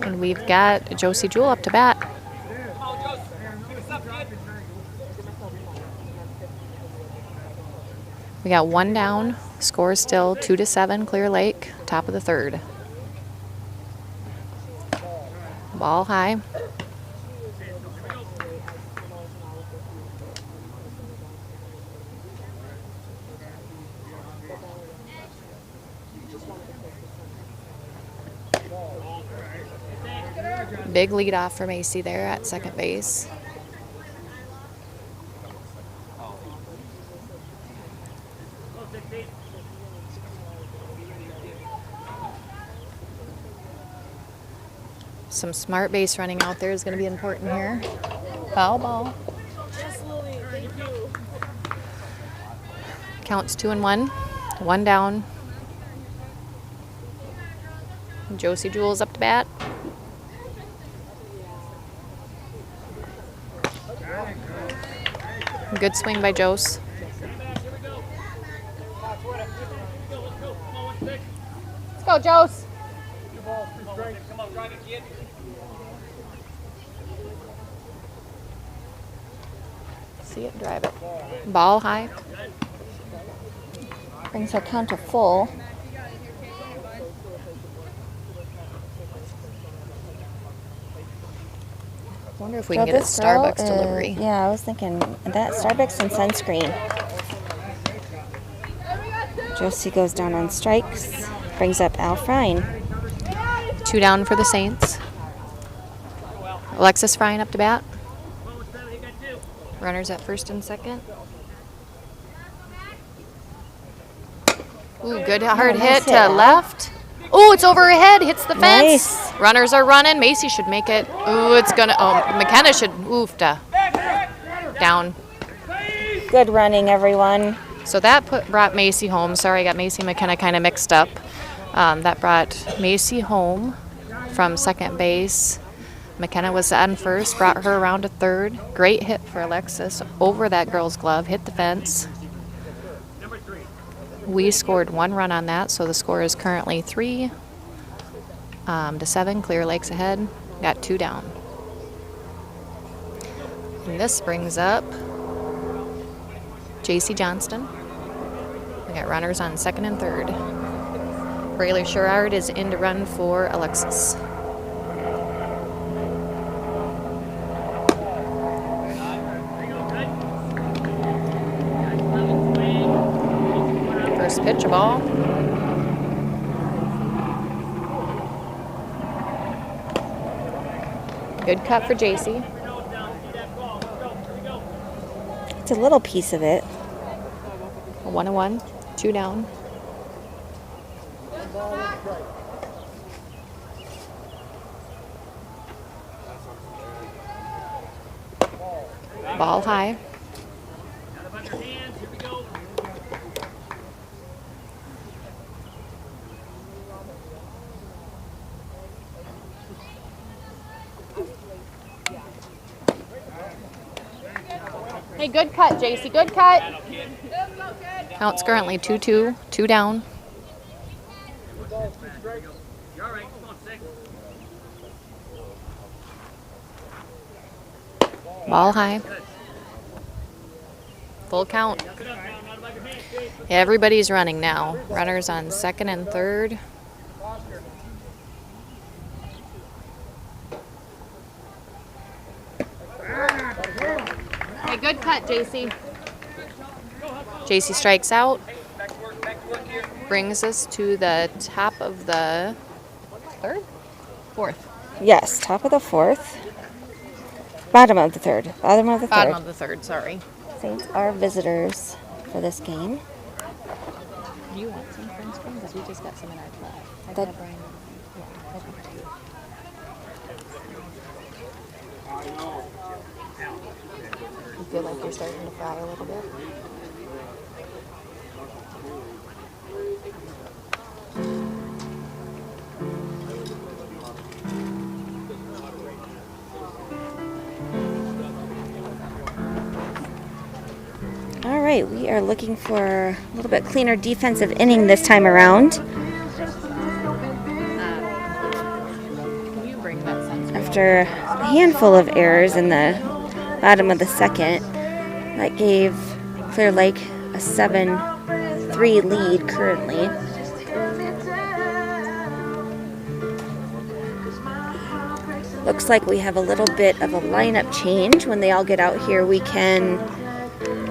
Speaker 4: And we've got Josie Jewell up to bat. We got one down. Score still 2-7, Clear Lake, top of the third. Ball high. Big lead off for Macy there at second base. Some smart base running out there is going to be important here. Foul ball.
Speaker 6: Absolutely. Thank you.
Speaker 4: Counts 2-1. One down. Josie Jewell's up to bat. Good swing by Jose. Let's go, Jose. See it, drive it. Ball high.
Speaker 2: Brings our count to full.
Speaker 4: Wonder if we can get a Starbucks delivery.
Speaker 2: Yeah, I was thinking that Starbucks and sunscreen. Josie goes down on strikes. Brings up Al Frine.
Speaker 4: Two down for the Saints. Alexis Frine up to bat. Runners at first and second. Ooh, good hard
Speaker 2: nice
Speaker 4: hit to
Speaker 2: hit.
Speaker 4: left. Ooh, it's over her head, hits the fence.
Speaker 2: Nice.
Speaker 4: Runners are running. Macy should make it. Ooh, it's gonna. Oh, McKenna should. Oofta. Down.
Speaker 2: Good running, everyone.
Speaker 4: So that brought Macy home. Sorry, I got Macy and McKenna kind of mixed up. That brought Macy home from second base. McKenna was on first, brought her around to third. Great hit for Alexis over that girl's glove, hit the fence. We scored one run on that, so the score is currently 3-7. Clear Lake's ahead. Got two down. And this brings up JC Johnston. We got runners on second and third. Brayler Sherrard is in to run for Alexis. First pitch, a ball. Good cut for JC.
Speaker 2: It's a little piece of it.
Speaker 4: A 1-1, two down. Ball high. Hey, good cut, JC. Good cut. Count's currently 2-2, 2 down. Ball high. Full count. Everybody's running now. Runners on second and third. Hey, good cut, JC. JC strikes out. Brings us to the top of the third? Fourth.
Speaker 2: Yes, top of the fourth. Bottom of the third. Bottom of the third.
Speaker 4: Bottom of the third, sorry.
Speaker 2: Saints are visitors for this game.
Speaker 4: Do you want some French cream? Because we just got some in our class. I
Speaker 2: That-
Speaker 4: got Brian. You feel like you're starting to fry a little bit?
Speaker 2: All right, we are looking for a little bit cleaner defensive inning this time around.
Speaker 4: Can you bring that sunscreen?
Speaker 2: After a handful of errors in the bottom of the second, that gave Clear Lake a 7-3 lead currently. Looks like we have a little bit of a lineup change. When they all get out here, we can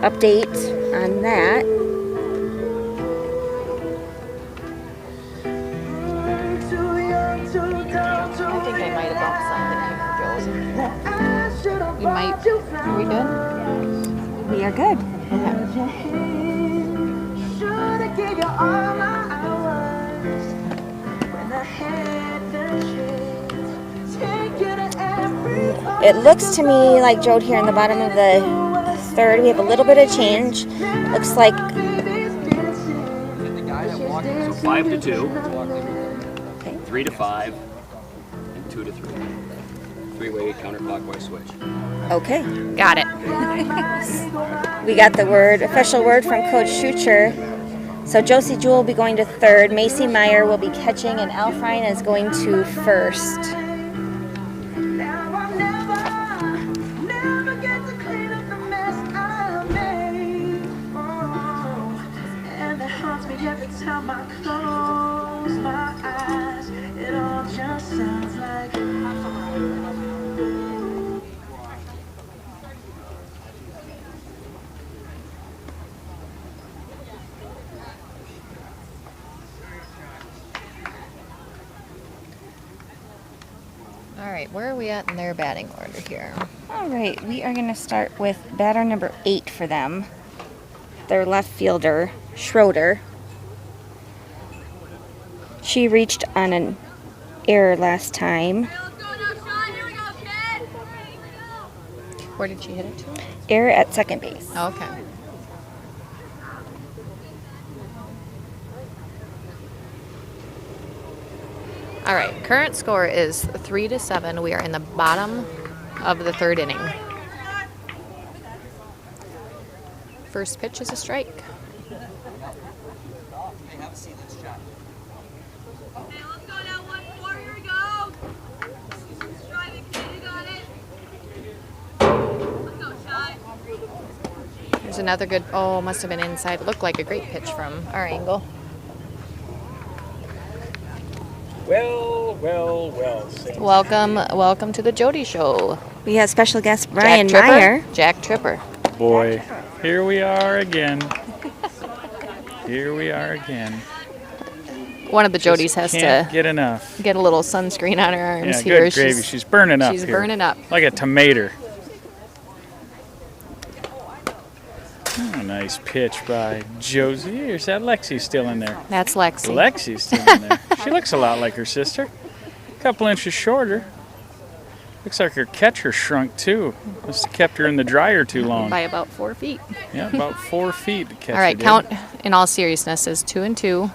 Speaker 2: update on that.
Speaker 4: I think I might have bumped something here, Josie. You might. Are we good?
Speaker 2: We are good. It looks to me like Jode here in the bottom of the third. We have a little bit of change. Looks like
Speaker 8: So 5 to 2,
Speaker 2: okay.
Speaker 8: 3 to 5, and 2 to 3. Three-way counterclockwise switch.
Speaker 2: Okay.
Speaker 4: Got it.
Speaker 2: We got the official word from Coach Schucher. So Josie Jewell will be going to third, Macy Meyer will be catching, and Alfrine is going to first.
Speaker 5: Every time I close my eyes, it all just sounds like
Speaker 4: All right, where are we at in their batting order here?
Speaker 2: All right, we are going to start with batter number 8 for them. Their left fielder, Schroeder. She reached on an error last time.
Speaker 4: Where did she hit it to?
Speaker 2: Error at second base.
Speaker 4: Okay. All right, current score is 3 to 7. We are in the bottom of the third inning. First pitch is a strike. There's another good, oh, must have been inside. Looked like a great pitch from our angle.
Speaker 7: Well.
Speaker 4: Welcome to the Jody Show.
Speaker 2: We have special guest Brian
Speaker 4: Jack Tripper.
Speaker 2: Meyer.
Speaker 4: Jack Tripper.
Speaker 7: Boy, here we are again. Here we are again.
Speaker 4: One of the Jodys has
Speaker 7: Can't
Speaker 4: to
Speaker 7: get enough.
Speaker 4: get a little sunscreen on her arms
Speaker 7: Yeah,
Speaker 4: here.
Speaker 7: good gravy. She's burning up
Speaker 4: She's
Speaker 7: here.
Speaker 4: burning up.
Speaker 7: Like a tomato. Oh, nice pitch by Josie. Here's that Lexi still in there.
Speaker 4: That's Lexi.
Speaker 7: Lexi's still in there. She looks a lot like her sister. A couple inches shorter. Looks like her catcher shrunk too. Must have kept her in the dryer too long.
Speaker 4: By about 4 feet.
Speaker 7: Yeah, about 4 feet. The catcher
Speaker 4: All right,
Speaker 7: did.
Speaker 4: count in all seriousness is 2 and 2.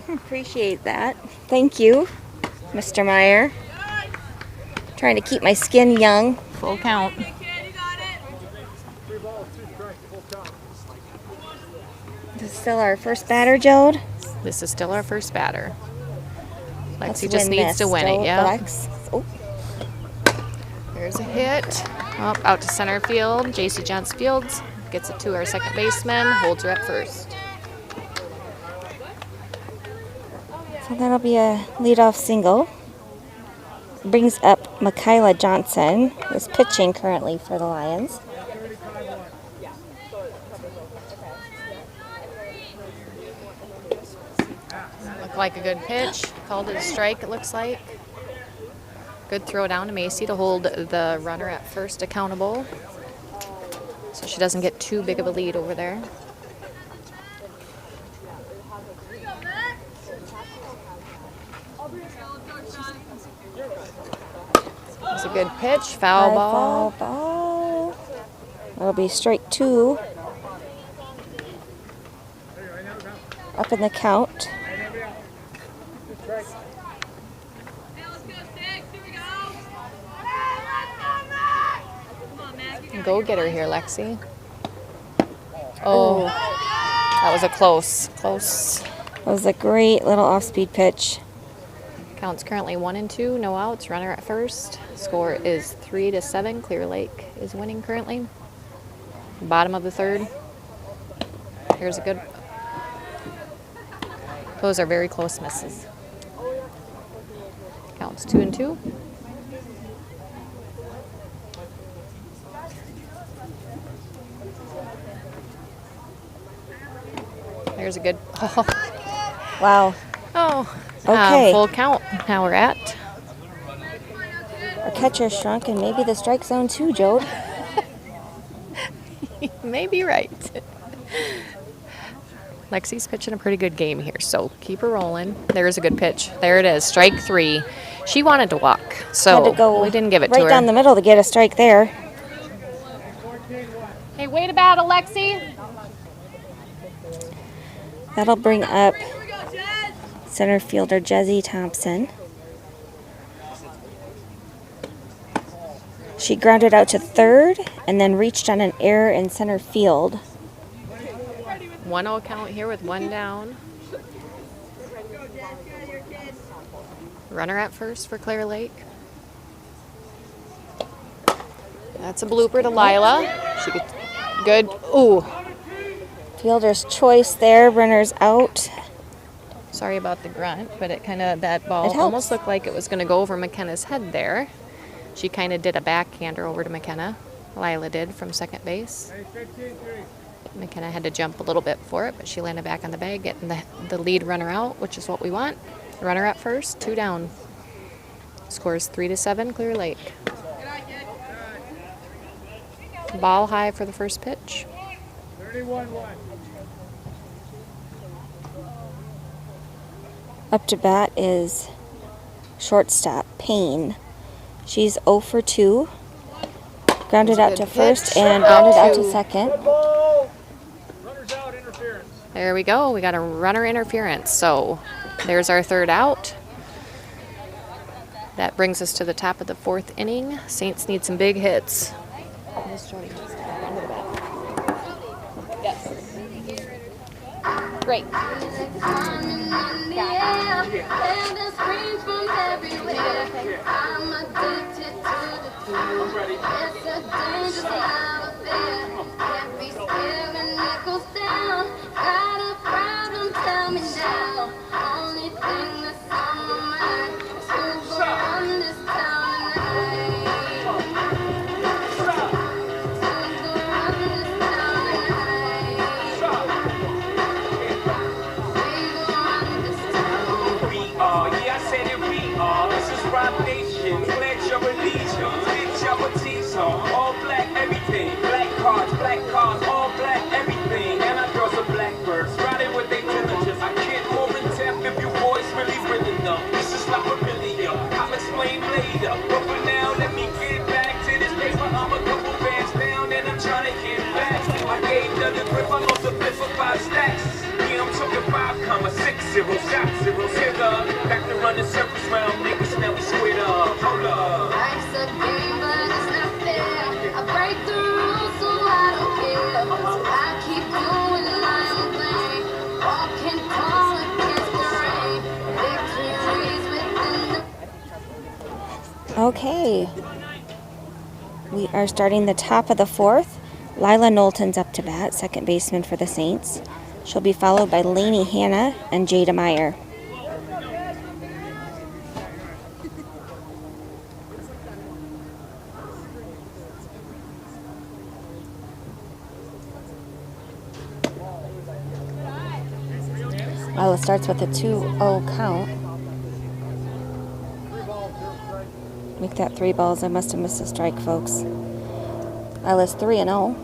Speaker 2: Appreciate that. Thank you, Mr. Meyer. Trying to keep my skin young.
Speaker 4: Full count.
Speaker 2: still our first batter, Jode?
Speaker 4: This is still our first batter.
Speaker 2: Let's
Speaker 4: Lexi just
Speaker 2: win
Speaker 4: needs
Speaker 2: this,
Speaker 4: to win it,
Speaker 2: Jode.
Speaker 4: yeah.
Speaker 2: Lex. Oh,
Speaker 4: There's a hit. Out to center field. JC Johnson Fields gets it to our second baseman, holds her at first.
Speaker 2: so that'll be a leadoff single. Brings up Michaela Johnson, who's pitching currently for the Lions.
Speaker 4: Looked like a good pitch. Called it a strike, it looks like. Good throw down to Macy to hold the runner at first accountable, so she doesn't get too big of a lead over there. It's a good pitch, foul ball.
Speaker 2: Foul ball. That'll be strike 2. Up in the count.
Speaker 4: Go get her here, Lexi. Oh, that was a close.
Speaker 2: That was a great little off-speed pitch.
Speaker 4: Count's currently 1-2, no outs, runner at first. Score is 3-7. Clear Lake is winning currently. Bottom of the third. Here's a good. Those are very close misses. Counts 2-2. There's a good.
Speaker 2: Wow.
Speaker 4: Oh.
Speaker 2: Okay.
Speaker 4: Full count. Now we're at.
Speaker 2: Our catcher shrunk, and maybe the strike zone too, Jode.
Speaker 4: Maybe right. Lexi's pitching a pretty good game here, so keep her rolling. There's a good pitch. There it is, strike 3. She wanted to walk, so
Speaker 2: Had to go
Speaker 4: we didn't give it
Speaker 2: right
Speaker 4: to her.
Speaker 2: down the middle to get a strike there.
Speaker 4: Hey, wait about it, Lexi.
Speaker 2: That'll bring up center fielder Jezzy Thompson. She grounded out to third and then reached on an error in center field.
Speaker 4: 1-0 count here with 1 down. Runner at first for Clear Lake. That's a blooper to Lila. She gets good. Ooh.
Speaker 2: Fielder's choice there, runners out.
Speaker 4: Sorry about the grunt, but it kind of, that
Speaker 2: It
Speaker 4: ball
Speaker 2: helps.
Speaker 4: almost looked like it was going to go over McKenna's head there. She kind of did a backhander over to McKenna. Lila did from second base. McKenna had to jump a little bit for it, but she landed back on the bag, getting the lead runner out, which is what we want. Runner at first, 2 down. Scores 3-7, Clear Lake. Ball high for the first pitch.
Speaker 7: 31-1.
Speaker 2: Up to bat is shortstop Payne. She's 0 for 2. Grounded out to
Speaker 4: good
Speaker 2: first
Speaker 4: pitch.
Speaker 2: and grounded out to
Speaker 4: to-
Speaker 2: second.
Speaker 7: Runners out, interference.
Speaker 4: There we go. We got a runner interference. So there's our third out. That brings us to the top of the 4th inning. Saints need some big hits. Yes. Great.
Speaker 5: All black everything, black cars, all black everything. And I draw some blackbirds, riding with their diligence. I can't more in depth if you boys really know. This is not familiar, I'll explain later. But for now, let me get back to this paper. I'm a couple bands down and I'm trying to get back. I gave the grip, I lost a flip for 5 stacks. Yeah, I'm talking 5,60, shot 0, hit up. Back to running circles round niggas, now we squared up. Hold up.
Speaker 9: Life's a game, but it's not fair. I break the rules, so I don't care. So I keep doing my own thing.
Speaker 2: Okay. We are starting the top of the fourth. Lila Knowlton's up to bat, second baseman for the Saints. She'll be followed by Lainey Hanna and Jada Meyer. Lila starts with a 2-0 count. Make that 3 balls. I must have missed a strike, folks. Lila's 3-0.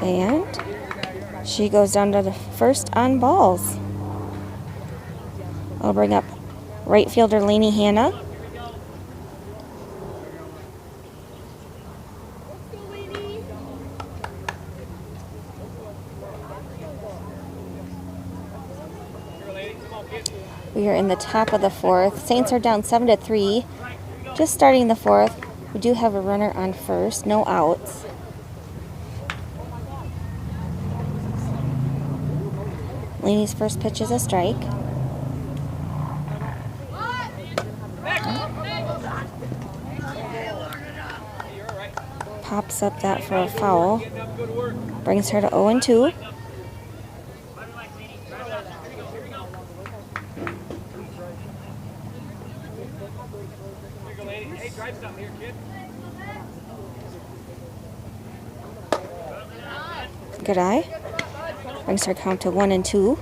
Speaker 2: And she goes down to the first on balls. I'll bring up right fielder Lainey Hanna. We are in the top of the fourth. Saints are down 7-3. Just starting the fourth. We do have a runner on first. No outs. Lainey's first pitch is a strike. Pops up that for a foul. Brings her to 0-2. Good eye. Brings her count to 1-2.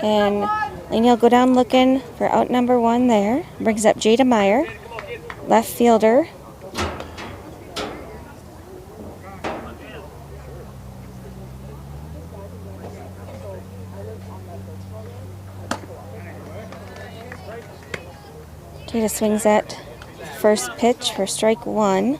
Speaker 2: And Lainey will go down looking for out number 1 there. Brings up Jada Meyer, left fielder. Jada swings at first pitch for strike 1.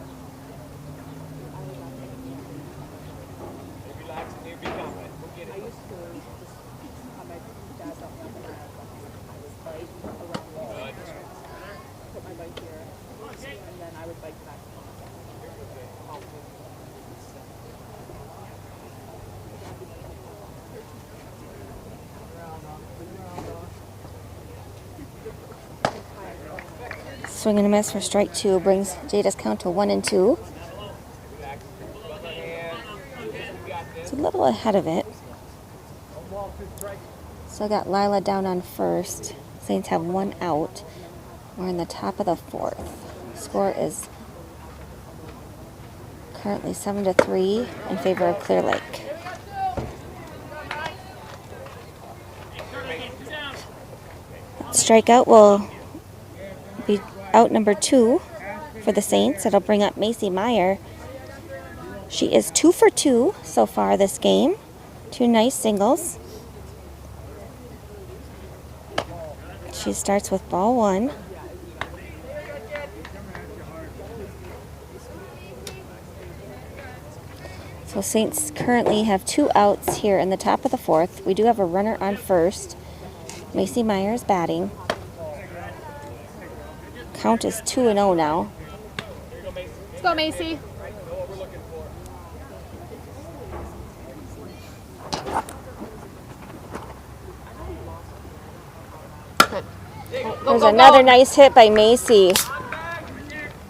Speaker 2: Swing and a miss for strike 2 brings Jada's count to 1-2. It's a little ahead of it. So I got Lila down on first. Saints have 1 out. We're in the top of the fourth. Score is currently 7-3 in favor of Clear Lake. Strikeout will be out number 2 for the Saints. It'll bring up Macy Meyer. She is 2 for 2 so far this game. 2 nice singles. She starts with ball 1. So Saints currently have 2 outs here in the top of the fourth. We do have a runner on first. Macy Meyer is batting. Count is 2-0 now.
Speaker 4: Let's go, Macy. Good.
Speaker 2: There's another nice hit by Macy.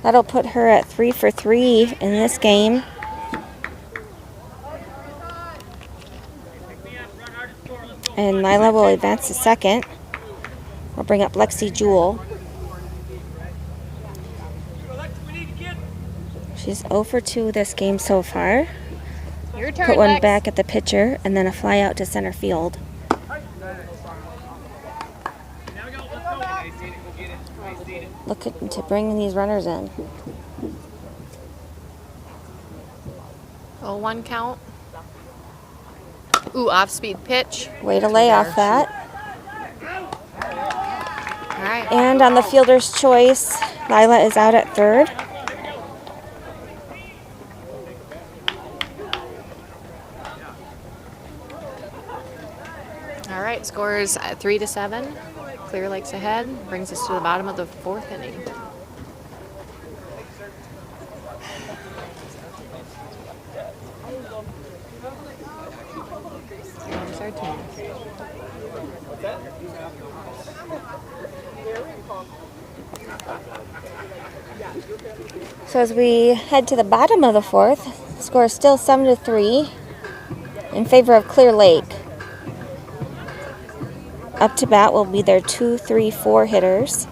Speaker 2: That'll put her at 3 for 3 in this game. And Lila will advance to second. We'll bring up Lexi Jewell. She's 0 for 2 this game so far.
Speaker 4: Your turn,
Speaker 2: Put one
Speaker 4: Lex.
Speaker 2: back at the pitcher and then a fly out to center field. Looking to bring these runners in.
Speaker 4: 0-1 count. Ooh, off-speed pitch.
Speaker 2: Way to lay off that.
Speaker 4: All right.
Speaker 2: And on the fielder's choice, Lila is out at third.
Speaker 4: All right, scores 3-7. Clear Lake's ahead. Brings us to the bottom of the fourth inning.
Speaker 2: So as we head to the bottom of the fourth, the score is still 7-3 in favor of Clear Lake. Up to bat will be their 2, 3, 4 hitters.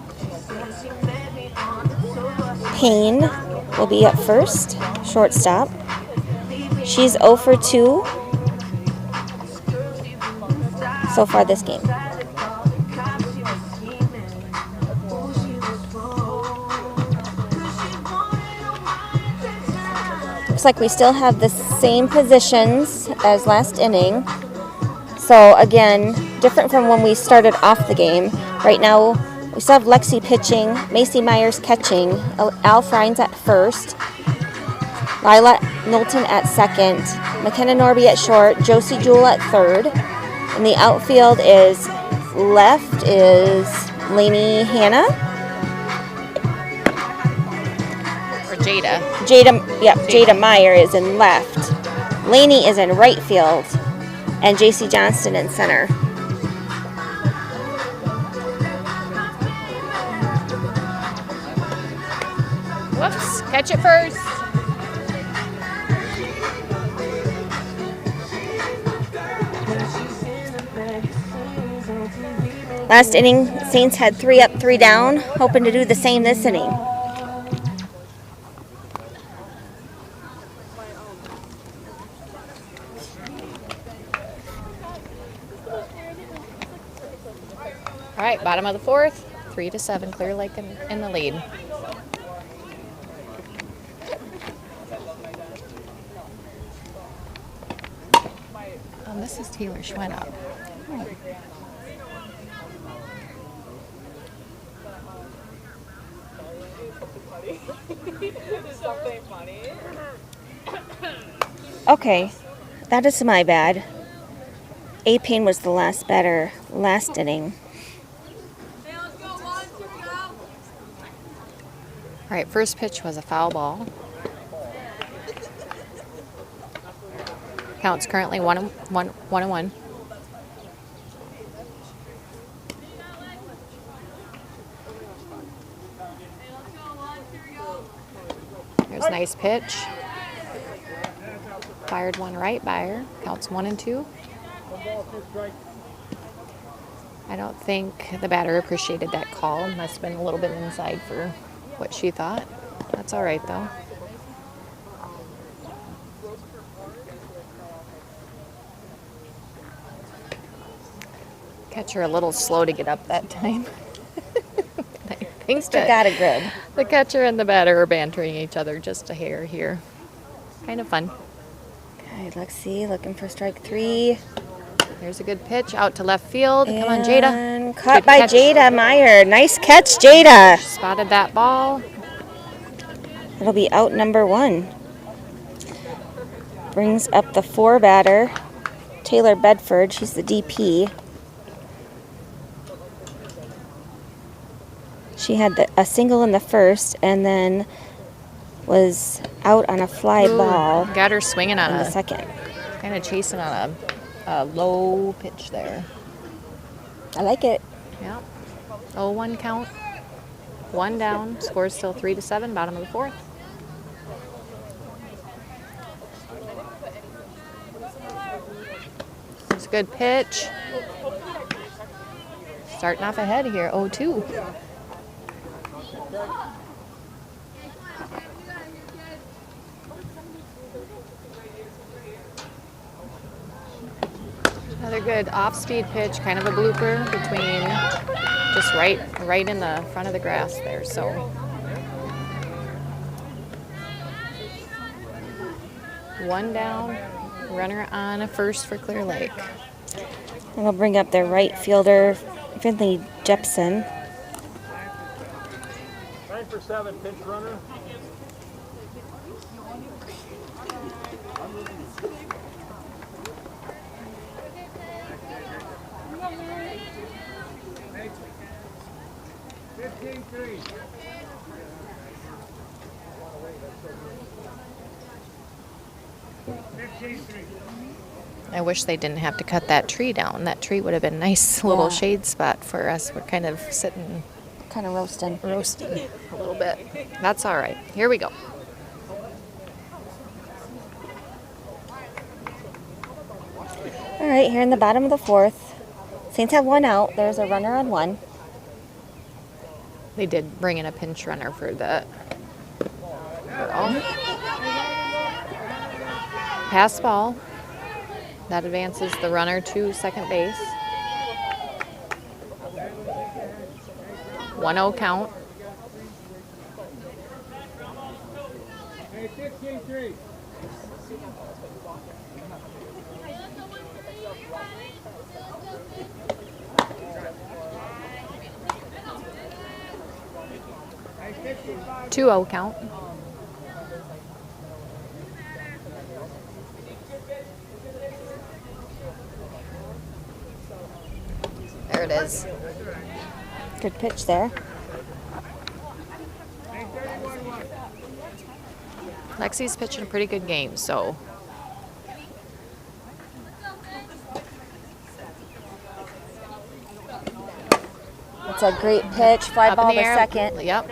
Speaker 2: Payne will be up first, shortstop. She's 0 for 2 so far this game. Looks like we still have the same positions as last inning. So again, different from when we started off the game. Right now, we still have Lexi pitching, Macy Myers catching, Al Frines at first, Lila Knowlton at second, McKenna Norby at short, Josie Jewell at third. And the outfield is left is Lainey Hanna.
Speaker 4: Or Jada.
Speaker 2: Jada Meyer is in left. Lainey is in right field. And JC Johnston in center.
Speaker 4: Whoops, catch it first.
Speaker 2: Last inning, Saints had 3 up, 3 down, hoping to do the same this inning.
Speaker 4: All right, bottom of the fourth, 3-7, Clear Lake in the lead. This is Taylor Schwenup.
Speaker 6: Something funny.
Speaker 2: Okay, that is my bad. A. Payne was the last batter last inning.
Speaker 4: All right, first pitch was a foul ball. Count's currently 1-1. There's a nice pitch. Fired one right by her. Counts 1-2. I don't think the batter appreciated that call. Must have been a little bit inside for what she thought. That's all right, though. Catcher a little slow to get up that time. I think
Speaker 2: Still got it good.
Speaker 4: the catcher and the batter are bantering each other just a hair here. Kind of fun.
Speaker 2: Okay, let's see. Looking for strike 3.
Speaker 4: There's a good pitch out to left field. Come on, Jada.
Speaker 2: And caught
Speaker 4: Good
Speaker 2: by
Speaker 4: catch.
Speaker 2: Jada Meyer. Nice catch, Jada.
Speaker 4: Spotted that ball.
Speaker 2: It'll be out number 1. Brings up the 4 batter, Taylor Bedford. She's the DP. She had a single in the first and then was out on a fly ball
Speaker 4: Got her swinging on
Speaker 2: in the
Speaker 4: a
Speaker 2: second.
Speaker 4: kind of chasing on a low pitch there.
Speaker 2: I like it.
Speaker 4: Yep. 0-1 count. 1 down. Score's still 3-7. Bottom of the fourth. It's a good pitch. Starting off ahead here. 0-2. Another good off-speed pitch, kind of a blooper between just right in the front of the grass there. So one down, runner on a first for Clear Lake.
Speaker 2: And we'll bring up their right fielder, Finley Jepson.
Speaker 7: 9 for 7, pinch runner.
Speaker 4: I wish they didn't have to cut that tree down. That tree would have been a nice little
Speaker 2: Yeah.
Speaker 4: shade spot for us. We're kind of sitting
Speaker 2: Kind of roasting.
Speaker 4: a little bit. That's all right. Here we go.
Speaker 2: All right, here in the bottom of the fourth. Saints have one out. There's a runner on one.
Speaker 4: They did bring in a pinch runner for the girl. Pass ball. That advances the runner to second base. 1-0 count. Two-0 count. There it is.
Speaker 2: Good pitch there.
Speaker 4: Lexi's pitching a pretty good game, so
Speaker 2: It's a great pitch. Fly
Speaker 4: up
Speaker 2: ball
Speaker 4: in
Speaker 2: to
Speaker 4: the air.
Speaker 2: second.
Speaker 4: Yep.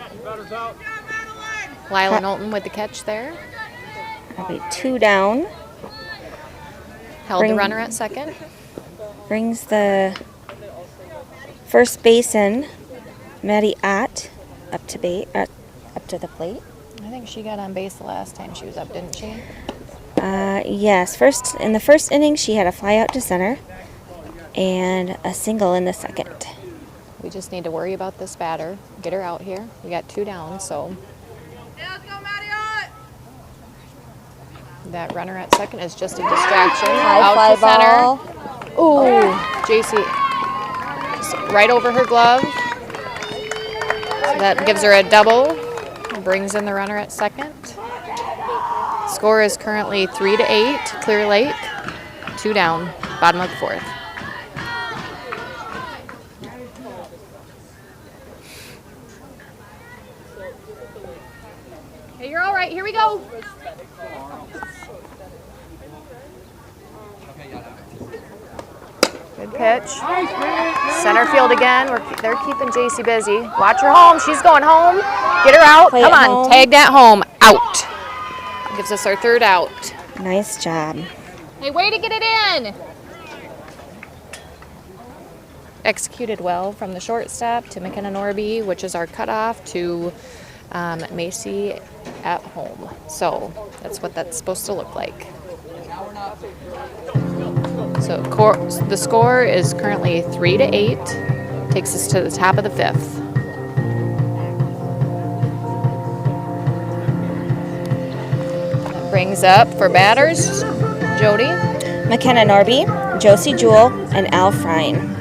Speaker 4: Lila Knowlton with the catch there.
Speaker 2: That'll be 2 down.
Speaker 4: Held the
Speaker 2: Bring-
Speaker 4: runner at second.
Speaker 2: Brings the first baseman, Maddie Ott, up to the plate.
Speaker 4: I think she got on base the last time she was up, didn't she?
Speaker 2: Yes. In the first inning, she had a fly out to center and a single in the second.
Speaker 4: We just need to worry about this batter. Get her out here. We got 2 down, so. That runner at second is just a distraction.
Speaker 2: High
Speaker 4: Out
Speaker 2: fly
Speaker 4: to center.
Speaker 2: ball.
Speaker 4: Ooh, JC. Just right over her glove. So that gives her a double. Brings in the runner at second. Score is currently 3-8. Clear Lake. 2 down. Bottom of the fourth. Hey, you're all right. Here we go. Good pitch. Center field again. They're keeping JC busy. Watch her home. She's going home. Get her out.
Speaker 2: Play
Speaker 4: Come
Speaker 2: it
Speaker 4: on.
Speaker 2: home.
Speaker 4: Tag that home. Out. Gives us our 3rd out.
Speaker 2: Nice job.
Speaker 4: Hey, way to get it in. Executed well from the shortstop to McKenna Norby, which is our cutoff, to Macy at home. So that's what that's supposed to look like. So the score is currently 3-8. Takes us to the top of the 5th. That brings up for batters, Jody.
Speaker 2: McKenna Norby, Josie Jewell, and Al Frine.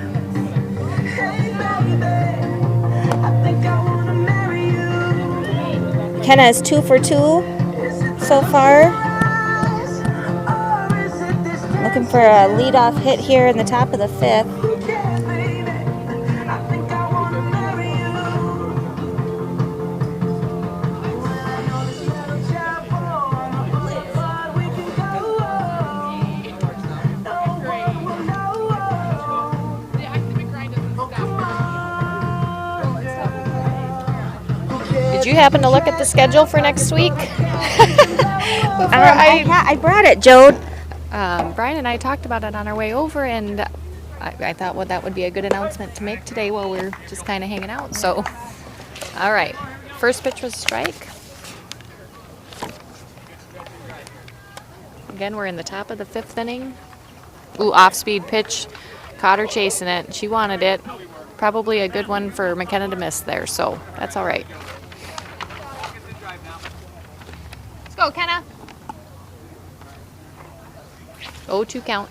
Speaker 2: McKenna is 2 for 2 so far. Looking for a leadoff hit here in the top of the 5th.
Speaker 4: Did you happen to look at the schedule for next week?
Speaker 2: I brought it, Jode.
Speaker 4: Brian and I talked about it on our way over, and I thought that would be a good announcement to make today while we're just kind of hanging out. So, all right. First pitch was a strike. Again, we're in the top of the 5th inning. Ooh, off-speed pitch. Caught her chasing it. She wanted it. Probably a good one for McKenna to miss there, so that's all right. Let's go, Kenna. 0-2 count.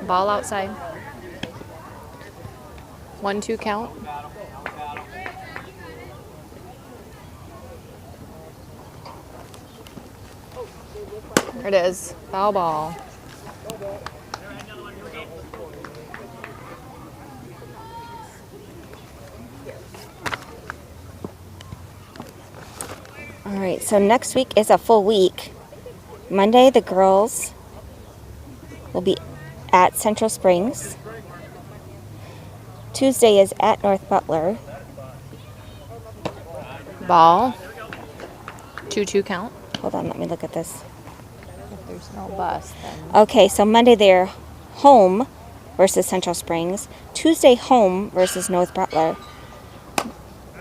Speaker 4: Ball outside. 1-2 count. There it is. Foul ball.
Speaker 2: All right, so next week is a full week. Monday, the girls will be at Central Springs. Tuesday is at North Butler.
Speaker 4: Ball. 2-2 count.
Speaker 2: Hold on, let me look at this.
Speaker 4: If there's no bus, then
Speaker 2: Okay, so Monday they're home versus Central Springs. Tuesday home versus North Butler.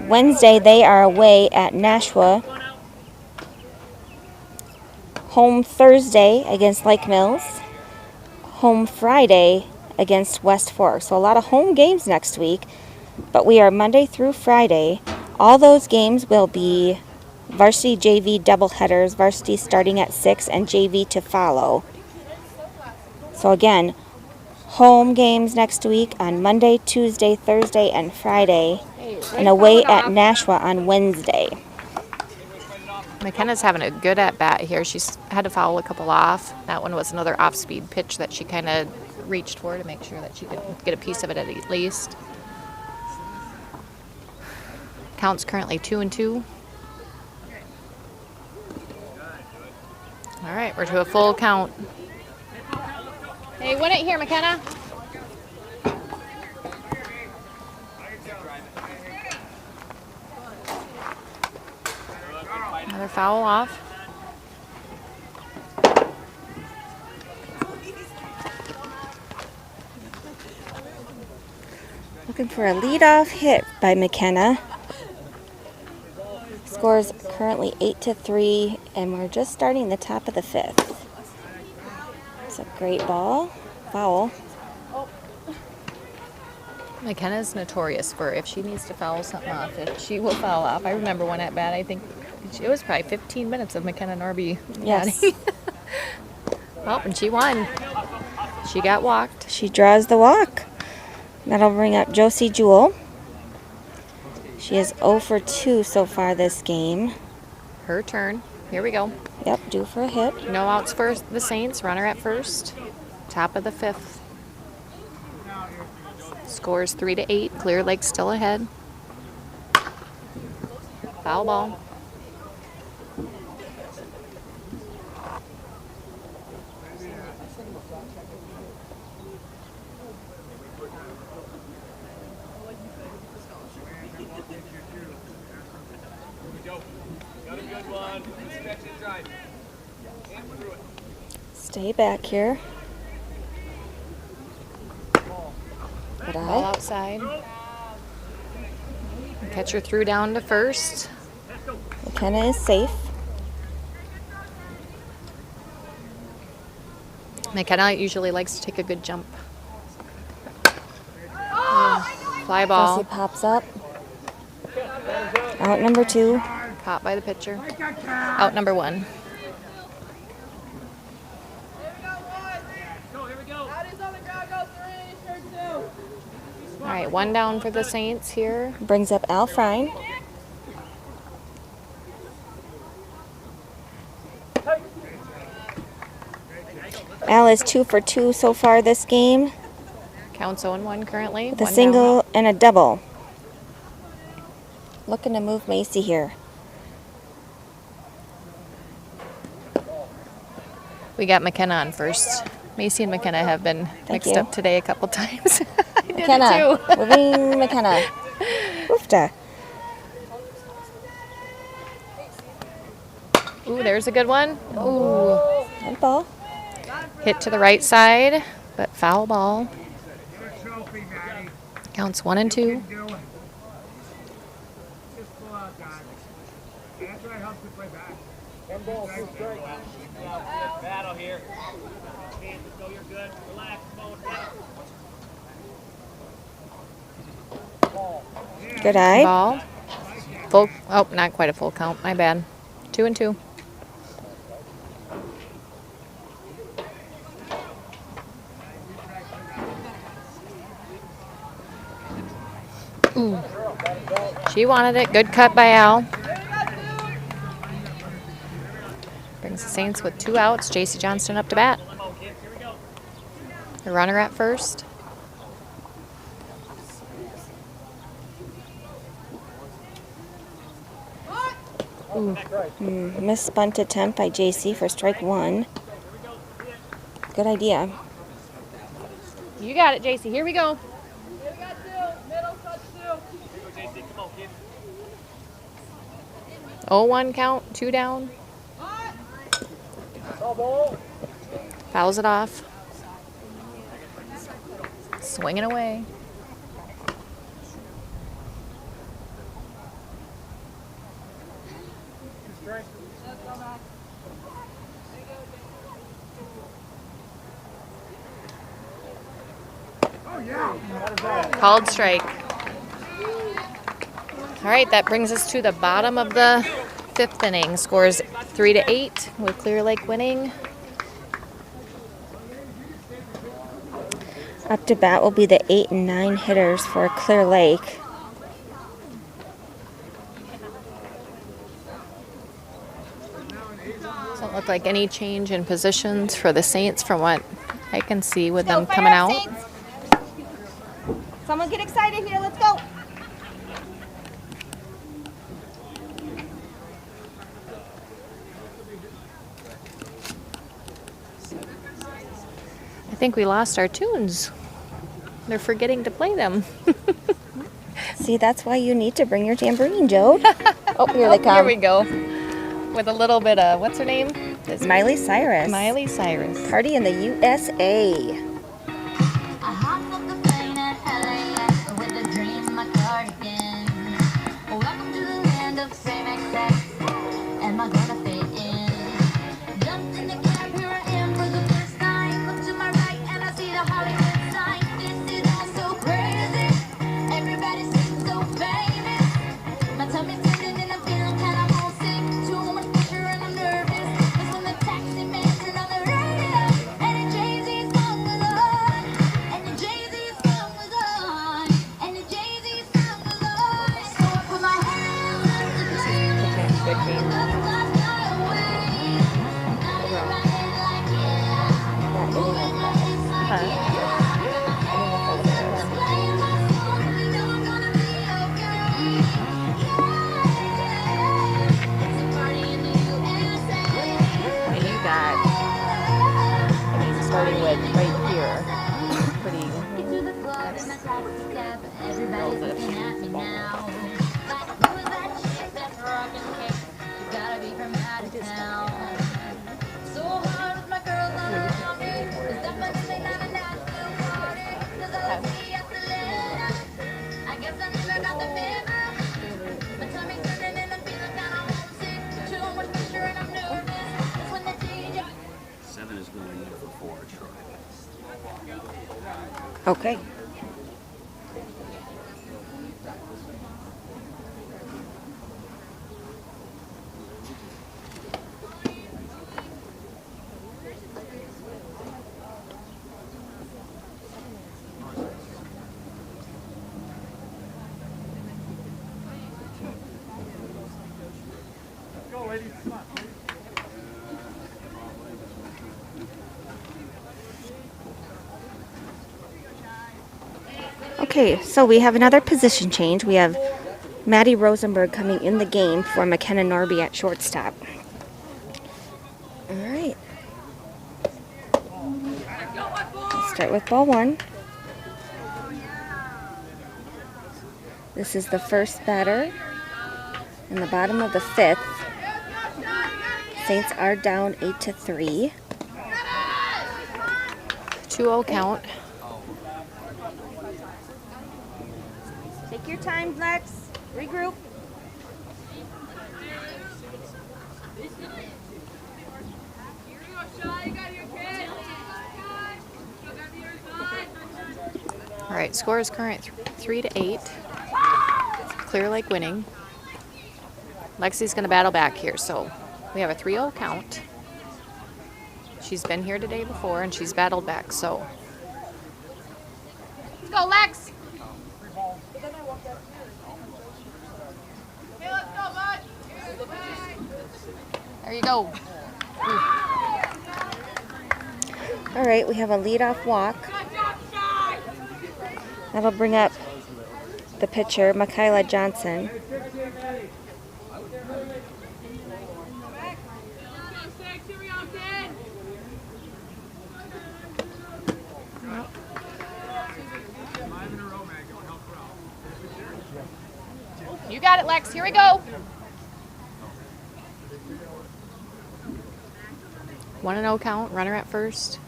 Speaker 2: Wednesday they are away at Nashua. Home Thursday against Lake Mills. Home Friday against West Fork. So a lot of home games next week. But we are Monday through Friday. All those games will be varsity JV doubleheaders, varsity starting at 6 and JV to follow. So again, home games next week on Monday, Tuesday, Thursday, and Friday, and away at Nashua on Wednesday.
Speaker 4: McKenna's having a good at bat here. She's had to foul a couple off. That one was another off-speed pitch that she kind of reached for to make sure that she could get a piece of it at least. Count's currently 2-2. All right, we're to a full count. Hey, win it here, McKenna. Another foul off.
Speaker 2: Looking for a leadoff hit by McKenna. Scores currently 8-3, and we're just starting the top of the 5th. It's a great ball. Foul.
Speaker 4: McKenna's notorious for if she needs to foul something off, she will foul off. I remember one at bat, I think it was probably 15 minutes of McKenna Norby.
Speaker 2: Yes.
Speaker 4: Oh, and she won. She got walked.
Speaker 2: She draws the walk. That'll bring up Josie Jewell. She is 0 for 2 so far this game.
Speaker 4: Her turn. Here we go.
Speaker 2: Yep, due for a hit.
Speaker 4: No outs for the Saints. Runner at first. Top of the 5th. Scores 3-8. Clear Lake still ahead. Foul ball.
Speaker 2: Stay back here. Good
Speaker 4: Ball
Speaker 2: eye.
Speaker 4: outside. Catcher threw down to first.
Speaker 2: McKenna is safe.
Speaker 4: McKenna usually likes to take a good jump. Fly ball.
Speaker 2: Josie pops up. Out number 2.
Speaker 4: Caught by the pitcher. Out number 1. All right, 1 down for the Saints here.
Speaker 2: Brings up Al Frine. Al is 2 for 2 so far this game.
Speaker 4: Counts 0-1 currently.
Speaker 2: With a
Speaker 4: 1
Speaker 2: single
Speaker 4: down.
Speaker 2: and a double. Looking to move Macy here.
Speaker 4: We got McKenna on first. Macy and McKenna have been mixed
Speaker 2: you.
Speaker 4: up today a couple times. I did
Speaker 2: McKenna.
Speaker 4: it too.
Speaker 2: Moving McKenna. Oofta.
Speaker 4: Ooh, there's a good one. Ooh.
Speaker 2: Good ball.
Speaker 4: Hit to the right side, but foul ball. Counts 1-2.
Speaker 1: Battle here. So you're good. Relax.
Speaker 2: Good eye.
Speaker 4: Ball. Full. Oh, not quite a full count. My bad. 2-2. Ooh. She wanted it. Good cut by Al. Brings the Saints with 2 outs. JC Johnston up to bat. The runner at first.
Speaker 2: Missed bunt attempt by JC for strike one. Good idea.
Speaker 4: You got it, JC. Here we go. 0-1 count, 2 down. Fouls it off. Swinging away. Called strike. All right, that brings us to the bottom of the 5th inning. Scores 3-8 with Clear Lake winning.
Speaker 2: Up to bat will be the 8 and 9 hitters for Clear Lake.
Speaker 4: Doesn't look like any change in positions for the Saints from what I can see with them coming out.
Speaker 2: Someone get excited here. Let's go.
Speaker 4: I think we lost our tunes. They're forgetting to play them.
Speaker 2: See, that's why you need to bring your tambourine, Joe. Oh, here they come.
Speaker 4: Here we go. With a little bit of, what's her name?
Speaker 2: Miley Cyrus.
Speaker 4: Miley Cyrus.
Speaker 2: Party in the USA.
Speaker 9: I hop off the plane at LAX with a dream, my cardigan. Welcome to the land of same excess. Am I gonna fit in? Jumped in the cab, here I am for the first time. Look to my right and I see the Hollywood sign. This is all so crazy. Everybody seems so famous. My tummy's turning and I'm feeling kind of homesick. Too much pressure and I'm nervous. That's when the taxi man turned on the radio and the Jay-Z song was on. And the Jay-Z song was on. And the Jay-Z song was on. So I put my hands up to play. Let's fly away. Now you're running like yeah. Moving my hips like yeah. Just playing my song, you know I'm gonna be okay. Yeah. It's a party in the USA.
Speaker 4: And you got, I mean, starting with right here. Pretty.
Speaker 9: Get to the club in a taxi cab. Everybody's looking at me now. Like, who is that chick that's rockin' cake? You gotta be from out of town. So hard with my girls all around me. It's definitely not a Nashville party. 'Cause I love me at the Atlanta. I guess I never got the memo. My tummy's turning and I'm feeling kinda homesick. Too much pressure and I'm nervous. That's when the DJ
Speaker 8: 7 is going in for 4, Troy.
Speaker 2: Okay. Okay, so we have another position change. We have Maddie Rosenberg coming in the game for McKenna Norby at shortstop. All right. Start with ball one. This is the first batter in the bottom of the 5th. Saints are down 8-3.
Speaker 4: 2-0 count.
Speaker 2: Take your time, Lex. Regroup.
Speaker 4: All right, score is current 3-8. Clear Lake winning. Lexi's going to battle back here, so we have a 3-0 count. She's been here today before, and she's battled back, so. Let's go, Lex! There you go.
Speaker 2: All right, we have a leadoff walk. That'll bring up the pitcher, Michaela Johnson.
Speaker 4: You got it, Lex. Here we go. 1-0 count. Runner at first.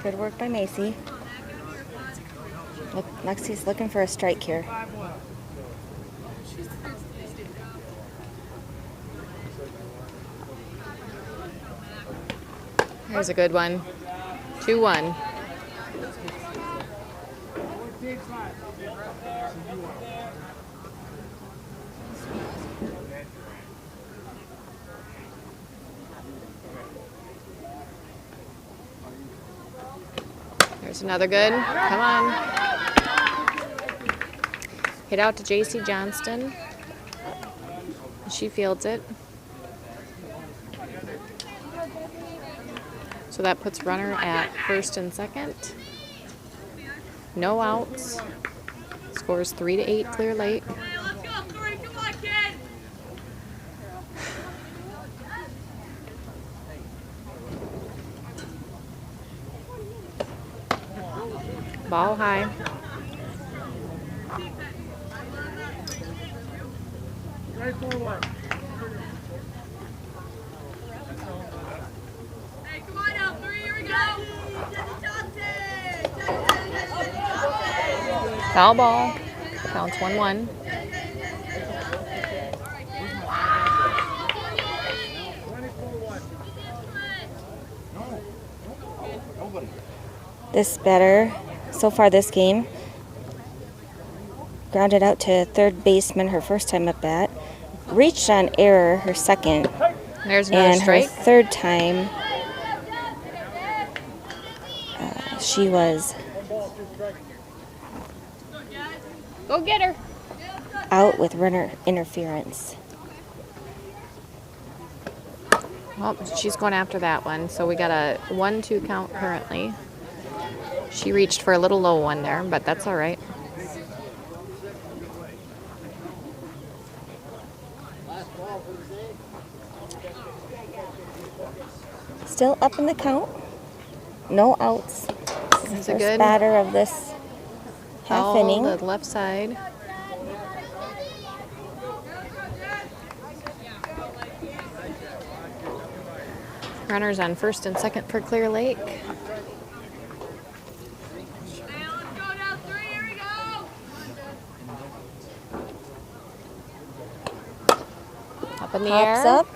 Speaker 2: Good work by Macy. Look, Lexi's looking for a strike here.
Speaker 4: Here's a good one. 2-1. There's another good. Come on. Hit out to JC Johnston. She fields it. So that puts runner at first and second. No outs. Scores 3-8 Clear Lake. Ball high. Foul ball. Counts 1-1.
Speaker 2: This batter, so far this game, grounded out to third baseman her first time at bat, reached on error her second,
Speaker 4: There's another
Speaker 2: and
Speaker 4: strike.
Speaker 2: her third time she was
Speaker 4: Go get her.
Speaker 2: out with runner interference.
Speaker 4: Well, she's going after that one. So we got a 1-2 count currently. She reached for a little low one there, but that's all right.
Speaker 2: Still up in the count. No outs. This is
Speaker 4: There's
Speaker 2: the
Speaker 4: a
Speaker 2: first
Speaker 4: good
Speaker 2: batter of this half
Speaker 4: Foul
Speaker 2: inning.
Speaker 4: to the left side. Runners on first and second for Clear Lake. Up in the
Speaker 2: Pops
Speaker 4: air.
Speaker 2: up.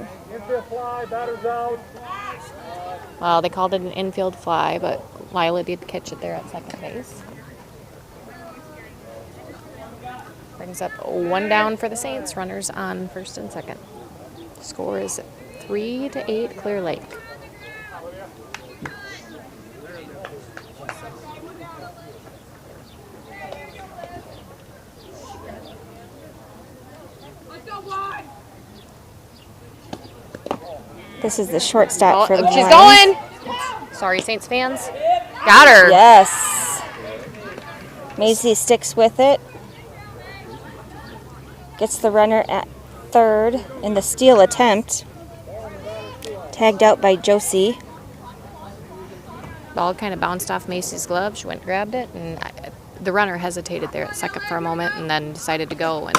Speaker 4: Well, they called it an infield fly, but Lila did catch it there at second base. Brings up 1 down for the Saints. Runners on first and second. Score is 3-8 Clear Lake.
Speaker 2: This is the shortstop for the
Speaker 4: She's
Speaker 2: Lions.
Speaker 4: going. Sorry, Saints fans. Got her.
Speaker 2: Yes. Maisie sticks with it. Gets the runner at third in the steal attempt. Tagged out by Josie.
Speaker 4: Ball kind of bounced off Macy's glove. She went and grabbed it, and the runner hesitated there at second for a moment and then decided to go, and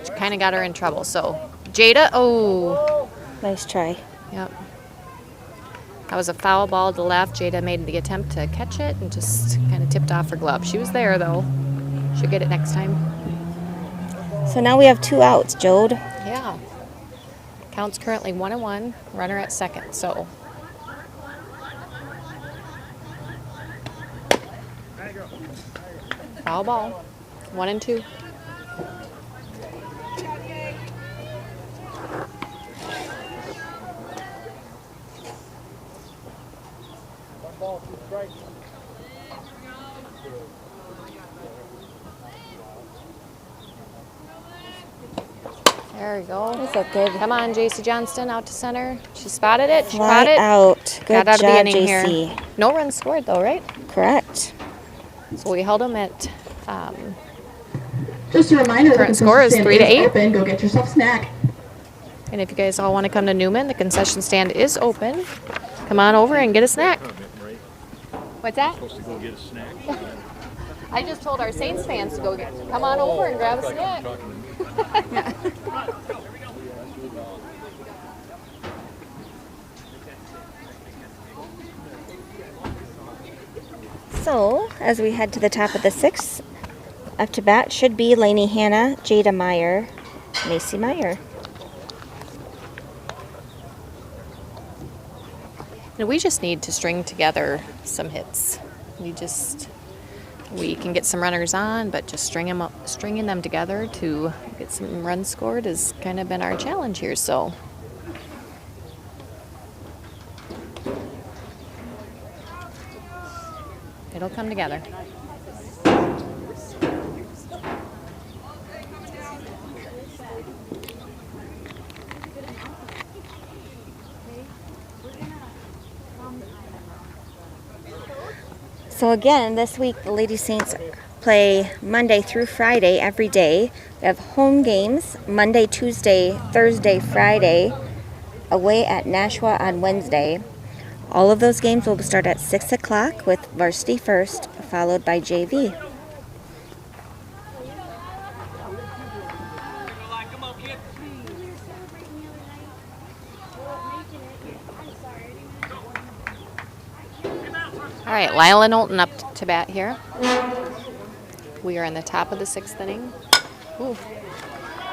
Speaker 4: she kind of got her in trouble. So Jada, oh.
Speaker 2: Nice try.
Speaker 4: Yep. That was a foul ball to the left. Jada made the attempt to catch it and just kind of tipped off her glove. She was there, though. She'll get it next time.
Speaker 2: So now we have 2 outs, Jode.
Speaker 4: Yeah. Count's currently 1-1. Runner at second, so. Foul ball. 1-2. There we go.
Speaker 2: That's a good
Speaker 4: Come on, JC Johnston out to center. She spotted it. She
Speaker 2: fly
Speaker 4: caught it.
Speaker 2: out. Good
Speaker 4: Got out of the
Speaker 2: job,
Speaker 4: inning
Speaker 2: JC.
Speaker 4: here. No runs scored though, right?
Speaker 2: Correct.
Speaker 4: So we held them at.
Speaker 3: Just a reminder, the
Speaker 4: Current score is
Speaker 3: concession stand
Speaker 4: 3-8.
Speaker 3: open. Go get yourself a snack.
Speaker 4: And if you guys all want to come to Newman, the concession stand is open. Come on over and get a snack. What's that?
Speaker 7: Supposed to go get a snack.
Speaker 4: I just told our Saints fans to go come on over and grab a snack.
Speaker 2: So, as we head to the top of the sixth, up to bat should be Lainey Hanna, Jada Meyer, Macy Meyer.
Speaker 4: And we just need to string together some hits. We can get some runners on, but just stringing them together to get some runs scored has kind of been our challenge here. So. It'll come together.
Speaker 2: So again, this week the Lady Saints play Monday through Friday every day. They have home games Monday, Tuesday, Thursday, Friday, away at Nashua on Wednesday. All of those games will start at 6 o'clock with varsity first, followed by JV.
Speaker 4: All right, Lila Knowlton up to bat here. We are in the top of the sixth inning. Ooh.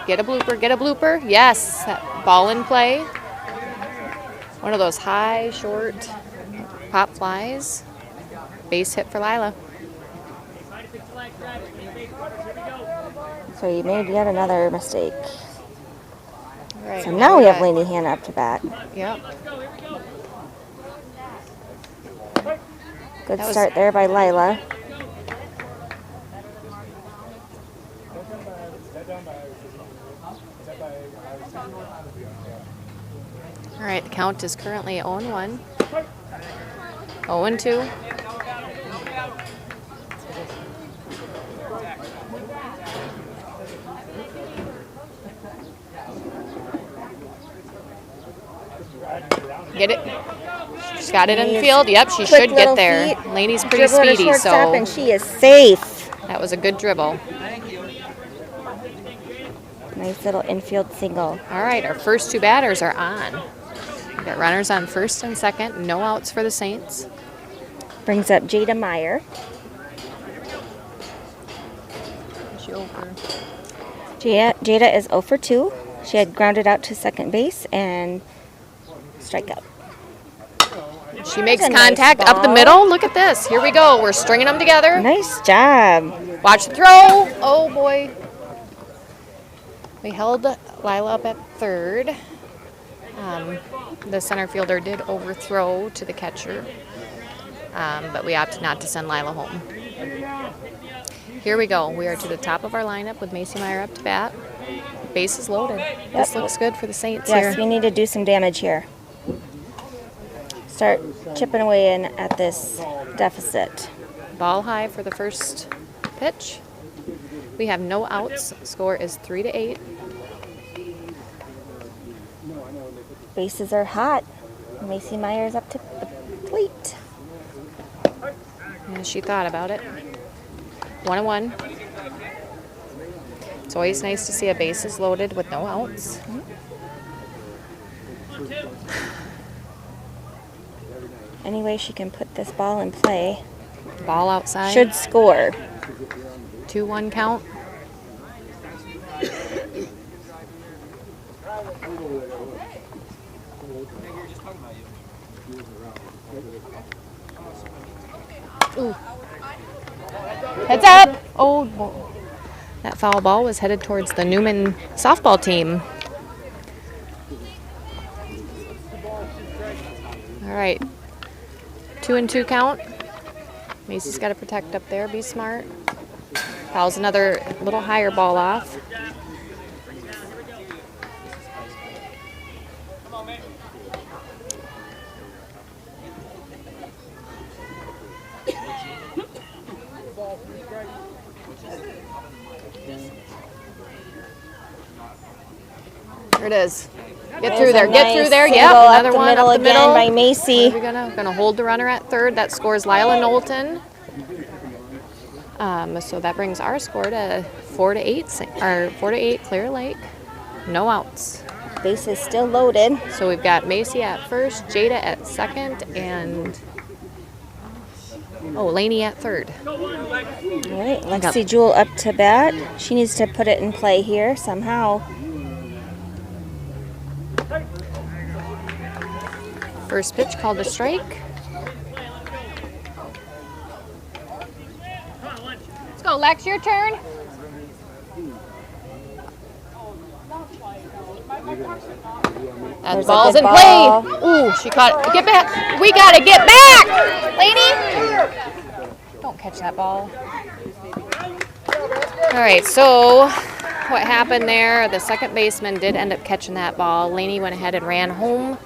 Speaker 4: Get a blooper, get a blooper. Yes, that ball in play. One of those high, short pop flies. Base hit for Lila.
Speaker 2: So you made yet another mistake.
Speaker 4: All right,
Speaker 2: So now we have Lainey Hanna up to bat.
Speaker 4: Yep.
Speaker 2: Good start there by Lila.
Speaker 4: All right, the count is currently 0-1. 0-2. Get it? She's got it in the field. Yep, she should get there. Lainey's pretty speedy, so
Speaker 2: and she is safe.
Speaker 4: that was a good dribble.
Speaker 2: Nice little infield single.
Speaker 4: All right, our first two batters are on. We got runners on first and second. No outs for the Saints.
Speaker 2: Brings up Jada Meyer. Jada is 0 for 2. She had grounded out to second base and strikeout.
Speaker 4: She makes
Speaker 2: That's a nice
Speaker 4: contact up the
Speaker 2: ball.
Speaker 4: middle. Look at this. Here we go. We're stringing them together.
Speaker 2: Nice job.
Speaker 4: Watch the throw. Oh, boy. We held Lila up at third. The center fielder did overthrow to the catcher, but we opted not to send Lila home. Here we go. We are to the top of our lineup with Macy Meyer up to bat. Base is loaded. This looks good for the Saints
Speaker 2: Yes,
Speaker 4: here.
Speaker 2: we need to do some damage here. Start chipping away in at this deficit.
Speaker 4: Ball high for the first pitch. We have no outs. Score is 3-8.
Speaker 2: Bases are hot. Macy Meyer's up to the plate.
Speaker 4: And she thought about it. 1-1. It's always nice to see a bases loaded with no outs.
Speaker 2: Any way she can put this ball in play.
Speaker 4: Ball outside.
Speaker 2: Should score.
Speaker 4: 2-1 count. Ooh. Heads up! Oh, that foul ball was headed towards the Newman softball team. All right. 2-2 count. Macy's got to protect up there. Be smart. Fouls another little higher ball off. There it is. Get through there. Get through there. Yep. Another one up the middle
Speaker 2: by Macy.
Speaker 4: We're gonna hold the runner at third. That scores Lila Knowlton. So that brings our score to 4-8, or 4-8 Clear Lake. No outs.
Speaker 2: Base is still loaded.
Speaker 4: So we've got Macy at first, Jada at second, and Lainey at third.
Speaker 2: All right, Lexi Jewel up to bat. She needs to put it in play here somehow.
Speaker 4: First pitch called a strike. Let's go, Lex, your turn. That
Speaker 2: There's a
Speaker 4: ball's
Speaker 2: good
Speaker 4: in
Speaker 2: ball.
Speaker 4: play. Ooh, she caught it. Get back. We got to get back. Lady. Don't catch that ball. All right, so what happened there, the second baseman did end up catching that ball. Lainey went ahead and ran home.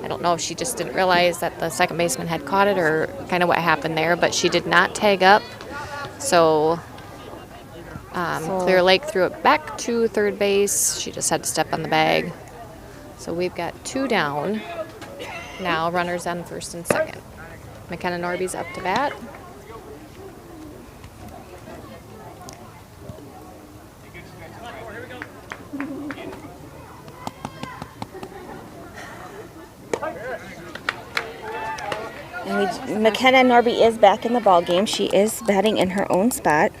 Speaker 4: I don't know if she just didn't realize that the second baseman had caught it or kind of what happened there, but she did not tag up. So Clear Lake threw it back to third base. She just had to step on the bag. So we've got 2 down. Now runners on first and second. McKenna Norby's up to bat.
Speaker 2: And McKenna Norby is back in the ball game. She is batting in her own spot.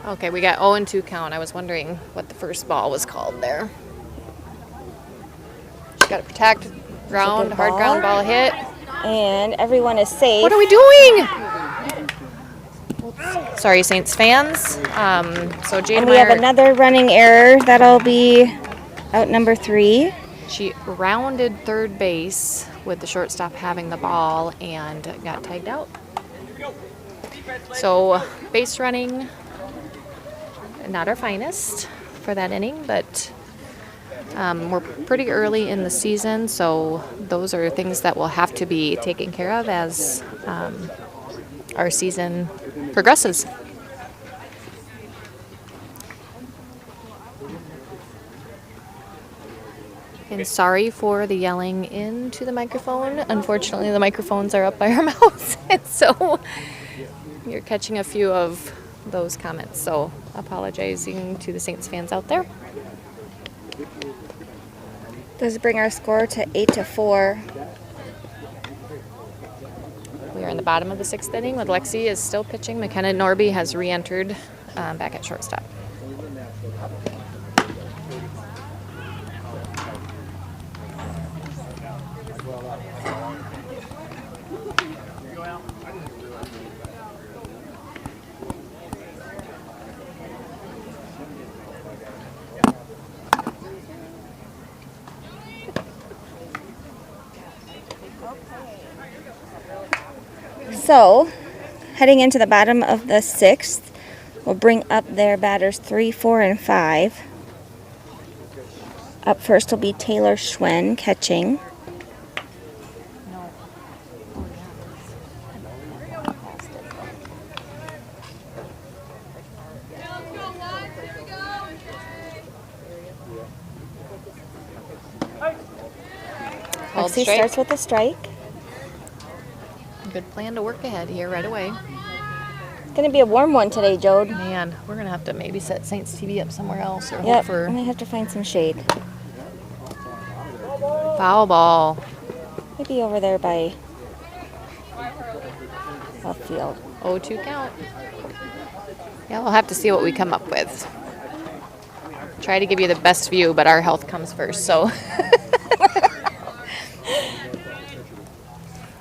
Speaker 4: Okay, we got 0-2 count. I was wondering what the first ball was called there. She got to protect ground,
Speaker 2: good
Speaker 4: hard
Speaker 2: ball.
Speaker 4: ground ball hit.
Speaker 2: And everyone is safe.
Speaker 4: What are we doing? Sorry, Saints fans. So Jada
Speaker 2: And we have
Speaker 4: Meyer,
Speaker 2: another running error. That'll be out number 3.
Speaker 4: she rounded third base with the shortstop having the ball and got tagged out. So base running, not our finest for that inning, but we're pretty early in the season, so those are things that will have to be taken care of as our season progresses. And sorry for the yelling into the microphone. Unfortunately, the microphones are up by our mouths, and so you're catching a few of those comments. So apologizing to the Saints fans out there.
Speaker 2: Does bring our score to 8-4.
Speaker 4: We are in the bottom of the 6th inning with Lexi is still pitching. McKenna Norby has re-entered back at shortstop.
Speaker 2: So, heading into the bottom of the 6th, we'll bring up their batters 3, 4, and 5. Up first will be Taylor Schwen catching. Lexi starts with a strike.
Speaker 4: Good plan to work ahead here right away.
Speaker 2: It's going to be a warm one today, Jode.
Speaker 4: Man, we're going to have to maybe set Saints TV up somewhere else or hope
Speaker 2: Yep,
Speaker 4: for
Speaker 2: I'm going to have to find some shade.
Speaker 4: foul ball.
Speaker 2: Maybe over there by left field.
Speaker 4: 0-2 count. Yeah, we'll have to see what we come up with. Try to give you the best view, but our health comes first, so.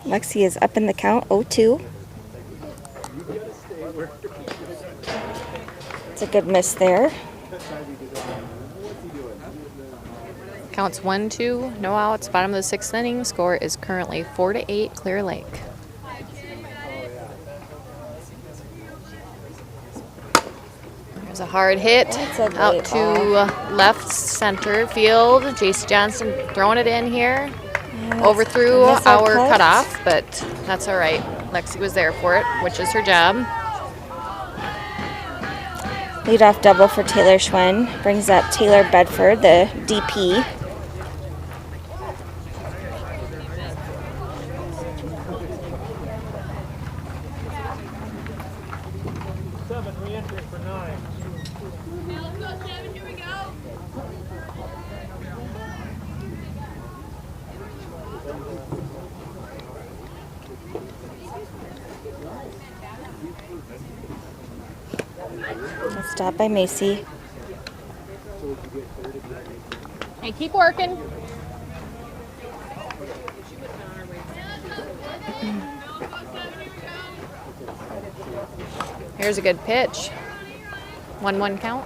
Speaker 2: Lexi is up in the count, 0-2. It's a good miss there.
Speaker 4: Counts 1-2, no outs, bottom of the 6th inning. Score is currently 4-8 Clear Lake. There's a hard hit
Speaker 2: That's a great
Speaker 4: out to left center field. JC Johnson throwing it in here. Overthrew
Speaker 2: Missed our
Speaker 4: our
Speaker 2: cut.
Speaker 4: cutoff, but that's all right. Lexi was there for it, which is her job.
Speaker 2: Leadoff double for Taylor Schwen. Brings up Taylor Bedford, the DP.
Speaker 10: 7, re-entry for 9.
Speaker 6: Let's go, 7. Here we go.
Speaker 2: Stop by Macy.
Speaker 4: Hey, keep working. Here's a good pitch. 1-1 count.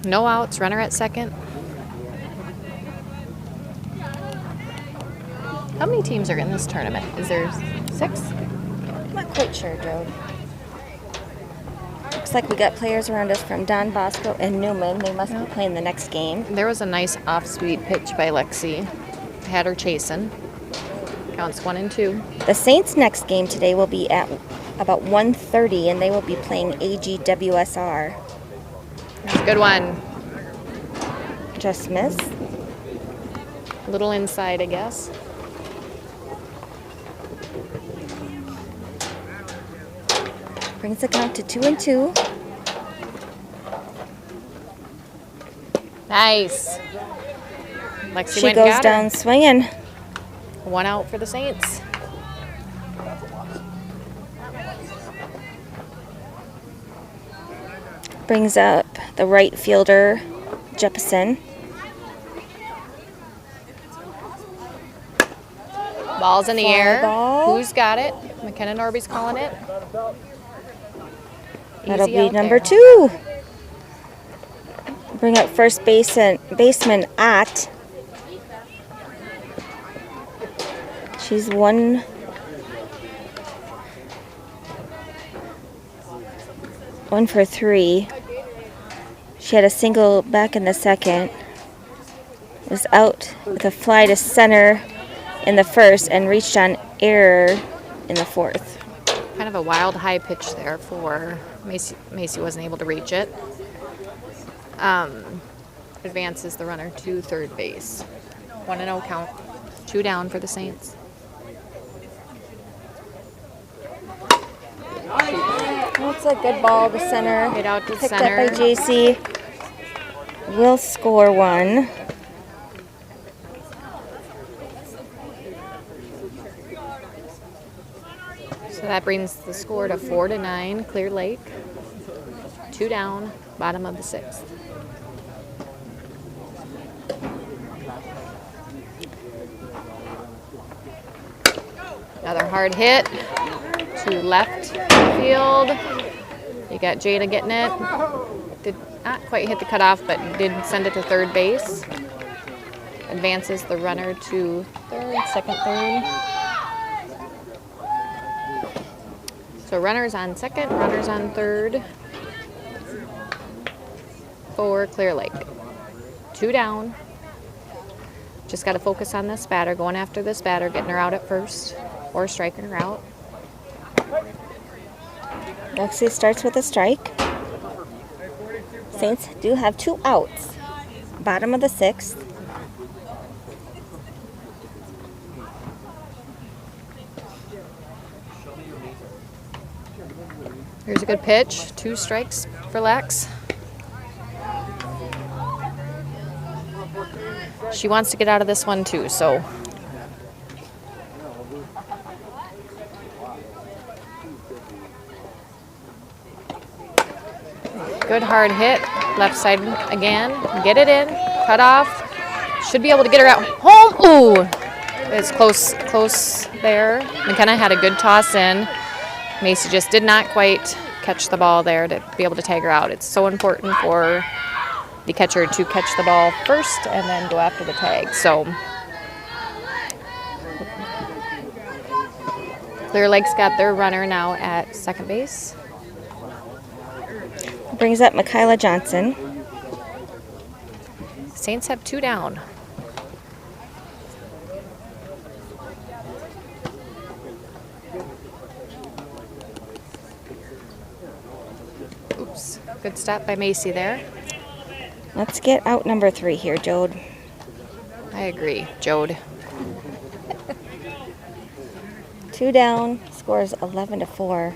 Speaker 4: No outs, runner at second. How many teams are in this tournament? Is there 6?
Speaker 2: I'm not quite sure, Joe. Looks like we got players around us from Don Bosco and Newman. They must be playing the next game.
Speaker 4: There was a nice off-speed pitch by Lexi. Had her chasing. Counts 1 and 2.
Speaker 2: The Saints' next game today will be at about 1:30, and they will be playing AGWSR.
Speaker 4: That's a good one.
Speaker 2: Just missed.
Speaker 4: A little inside, I guess.
Speaker 2: Brings the count to 2 and 2.
Speaker 4: Nice. Lexi
Speaker 2: She
Speaker 4: went
Speaker 2: goes
Speaker 4: got her.
Speaker 2: down swinging.
Speaker 4: 1 out for the Saints.
Speaker 2: Brings up the right fielder, Jepson.
Speaker 4: Ball's in the
Speaker 2: Fly
Speaker 4: air.
Speaker 2: ball.
Speaker 4: Who's got it? McKenna Norby's calling it.
Speaker 2: That'll
Speaker 4: Easy
Speaker 2: be
Speaker 4: out
Speaker 2: number
Speaker 4: there.
Speaker 2: 2. Bring up first baseman Ott. She's 1 for 3. She had a single back in the second. Was out with a fly to center in the first and reached on error in the fourth.
Speaker 4: Kind of a wild high pitch there for Macy. Macy wasn't able to reach it. Advances the runner to third base. 1-0 count. 2 down for the Saints.
Speaker 2: That's a good ball to center.
Speaker 4: Hit out to
Speaker 2: Picked
Speaker 4: center.
Speaker 2: up by JC. Will score 1.
Speaker 4: So that brings the score to 4-9. Clear Lake. 2 down. Bottom of the 6th. Another hard hit to left field. You got Jada getting it. Did not quite hit the cutoff, but did send it to third base. Advances the runner to second, third. So runners on second, runners on third for Clear Lake. 2 down. Just got to focus on this batter, going after this batter, getting her out at first, or striking her out.
Speaker 2: Lexi starts with a strike. Saints do have 2 outs. Bottom of the 6th.
Speaker 4: Here's a good pitch. 2 strikes for Lex. She wants to get out of this one too, so. Good hard hit. Left side again. Get it in. Cut off. Should be able to get her out home. Ooh! It's close there. McKenna had a good toss in. Macy just did not quite catch the ball there to be able to tag her out. It's so important for the catcher to catch the ball first and then go after the tag. So Clear Lake's got their runner now at second base.
Speaker 2: Brings up Michaela Johnson.
Speaker 4: Saints have 2 down. Oops. Good stop by Macy there.
Speaker 2: Let's get out number 3 here, Jode.
Speaker 4: I agree, Jode.
Speaker 2: 2 down. Score score is 11-4.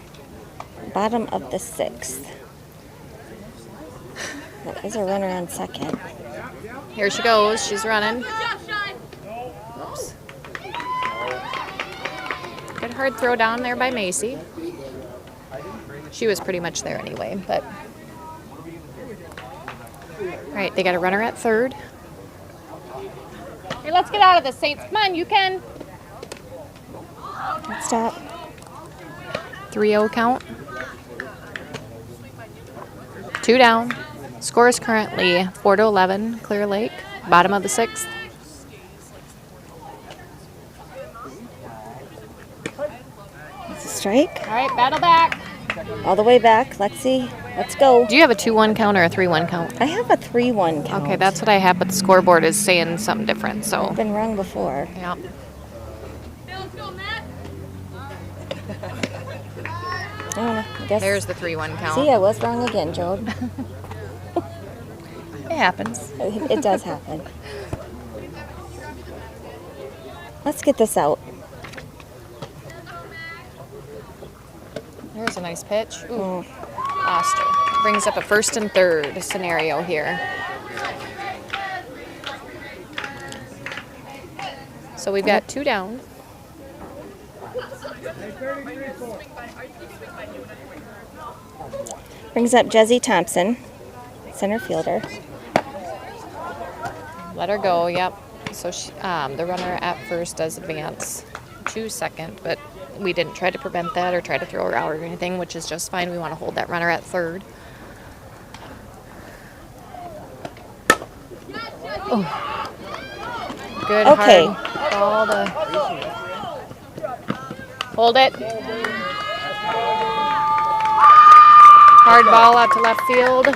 Speaker 2: Bottom of the 6th. There is a runner on second.
Speaker 4: Here she goes. She's running. Oops. Good hard throw down there by Macy. She was pretty much there anyway, but. All right, they got a runner at third. Here, let's get out of this, Saints. Come on, you can.
Speaker 2: Stop.
Speaker 4: 3-0 count. 2 down. Score is currently 4-11, Clear Lake. Bottom of the 6th.
Speaker 2: It's a strike.
Speaker 4: All right, battle back.
Speaker 2: All the way back. Lexi, let's go.
Speaker 4: Do you have a 2-1 count or a 3-1 count?
Speaker 2: I have a 3-1 count.
Speaker 4: Okay, that's what I have, but the scoreboard is saying something different, so.
Speaker 2: I've been wrong before.
Speaker 4: Yeah.
Speaker 2: I don't know. I guess.
Speaker 4: There's the 3-1 count.
Speaker 2: See, I was wrong again, Jode.
Speaker 4: It happens.
Speaker 2: It does happen. Let's get this out.
Speaker 4: There's a nice pitch. Ooh, lost her. Brings up a 1st and 3rd scenario here. So we've got 2 down.
Speaker 2: Brings up Jesse Thompson, center fielder.
Speaker 4: Let her go, yep. So she, the runner at first does advance to second, but we didn't try to prevent that or try to throw her out or anything, which is just fine. We want to hold that runner at third. Oh. Good
Speaker 2: Okay.
Speaker 4: hard ball to hold it. Hard ball out to left field,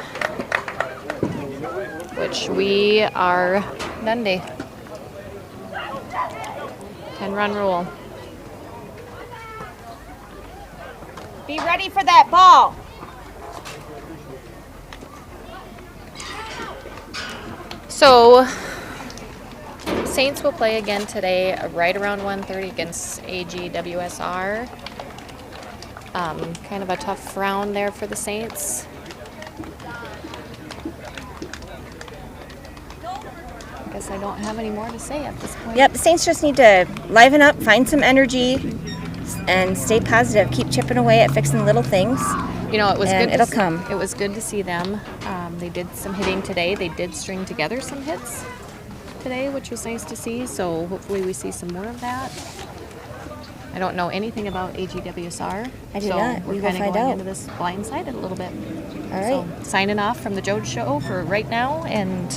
Speaker 4: which we are Dundee. 10-run rule.
Speaker 2: Be ready for that ball.
Speaker 4: So, Saints will play again today right around 1:30 against AGWSR. Kind of a tough round there for the Saints. I guess I don't have any more to say at this point.
Speaker 2: Yep, the Saints just need to liven up, find some energy, and stay positive. Keep chipping away at fixing little things.
Speaker 4: You know, it was
Speaker 2: And
Speaker 4: good.
Speaker 2: it'll come.
Speaker 4: It was good to see them. They did some hitting today. They did string together some hits today, which was nice to see. So hopefully we see some more of that. I don't know anything about AGWSR.
Speaker 2: I do
Speaker 4: so
Speaker 2: not.
Speaker 4: We're
Speaker 2: We will
Speaker 4: kind of
Speaker 2: find
Speaker 4: going
Speaker 2: out.
Speaker 4: into this blindsided a little bit.
Speaker 2: All right.
Speaker 4: So signing off from the Jode Show for right now, and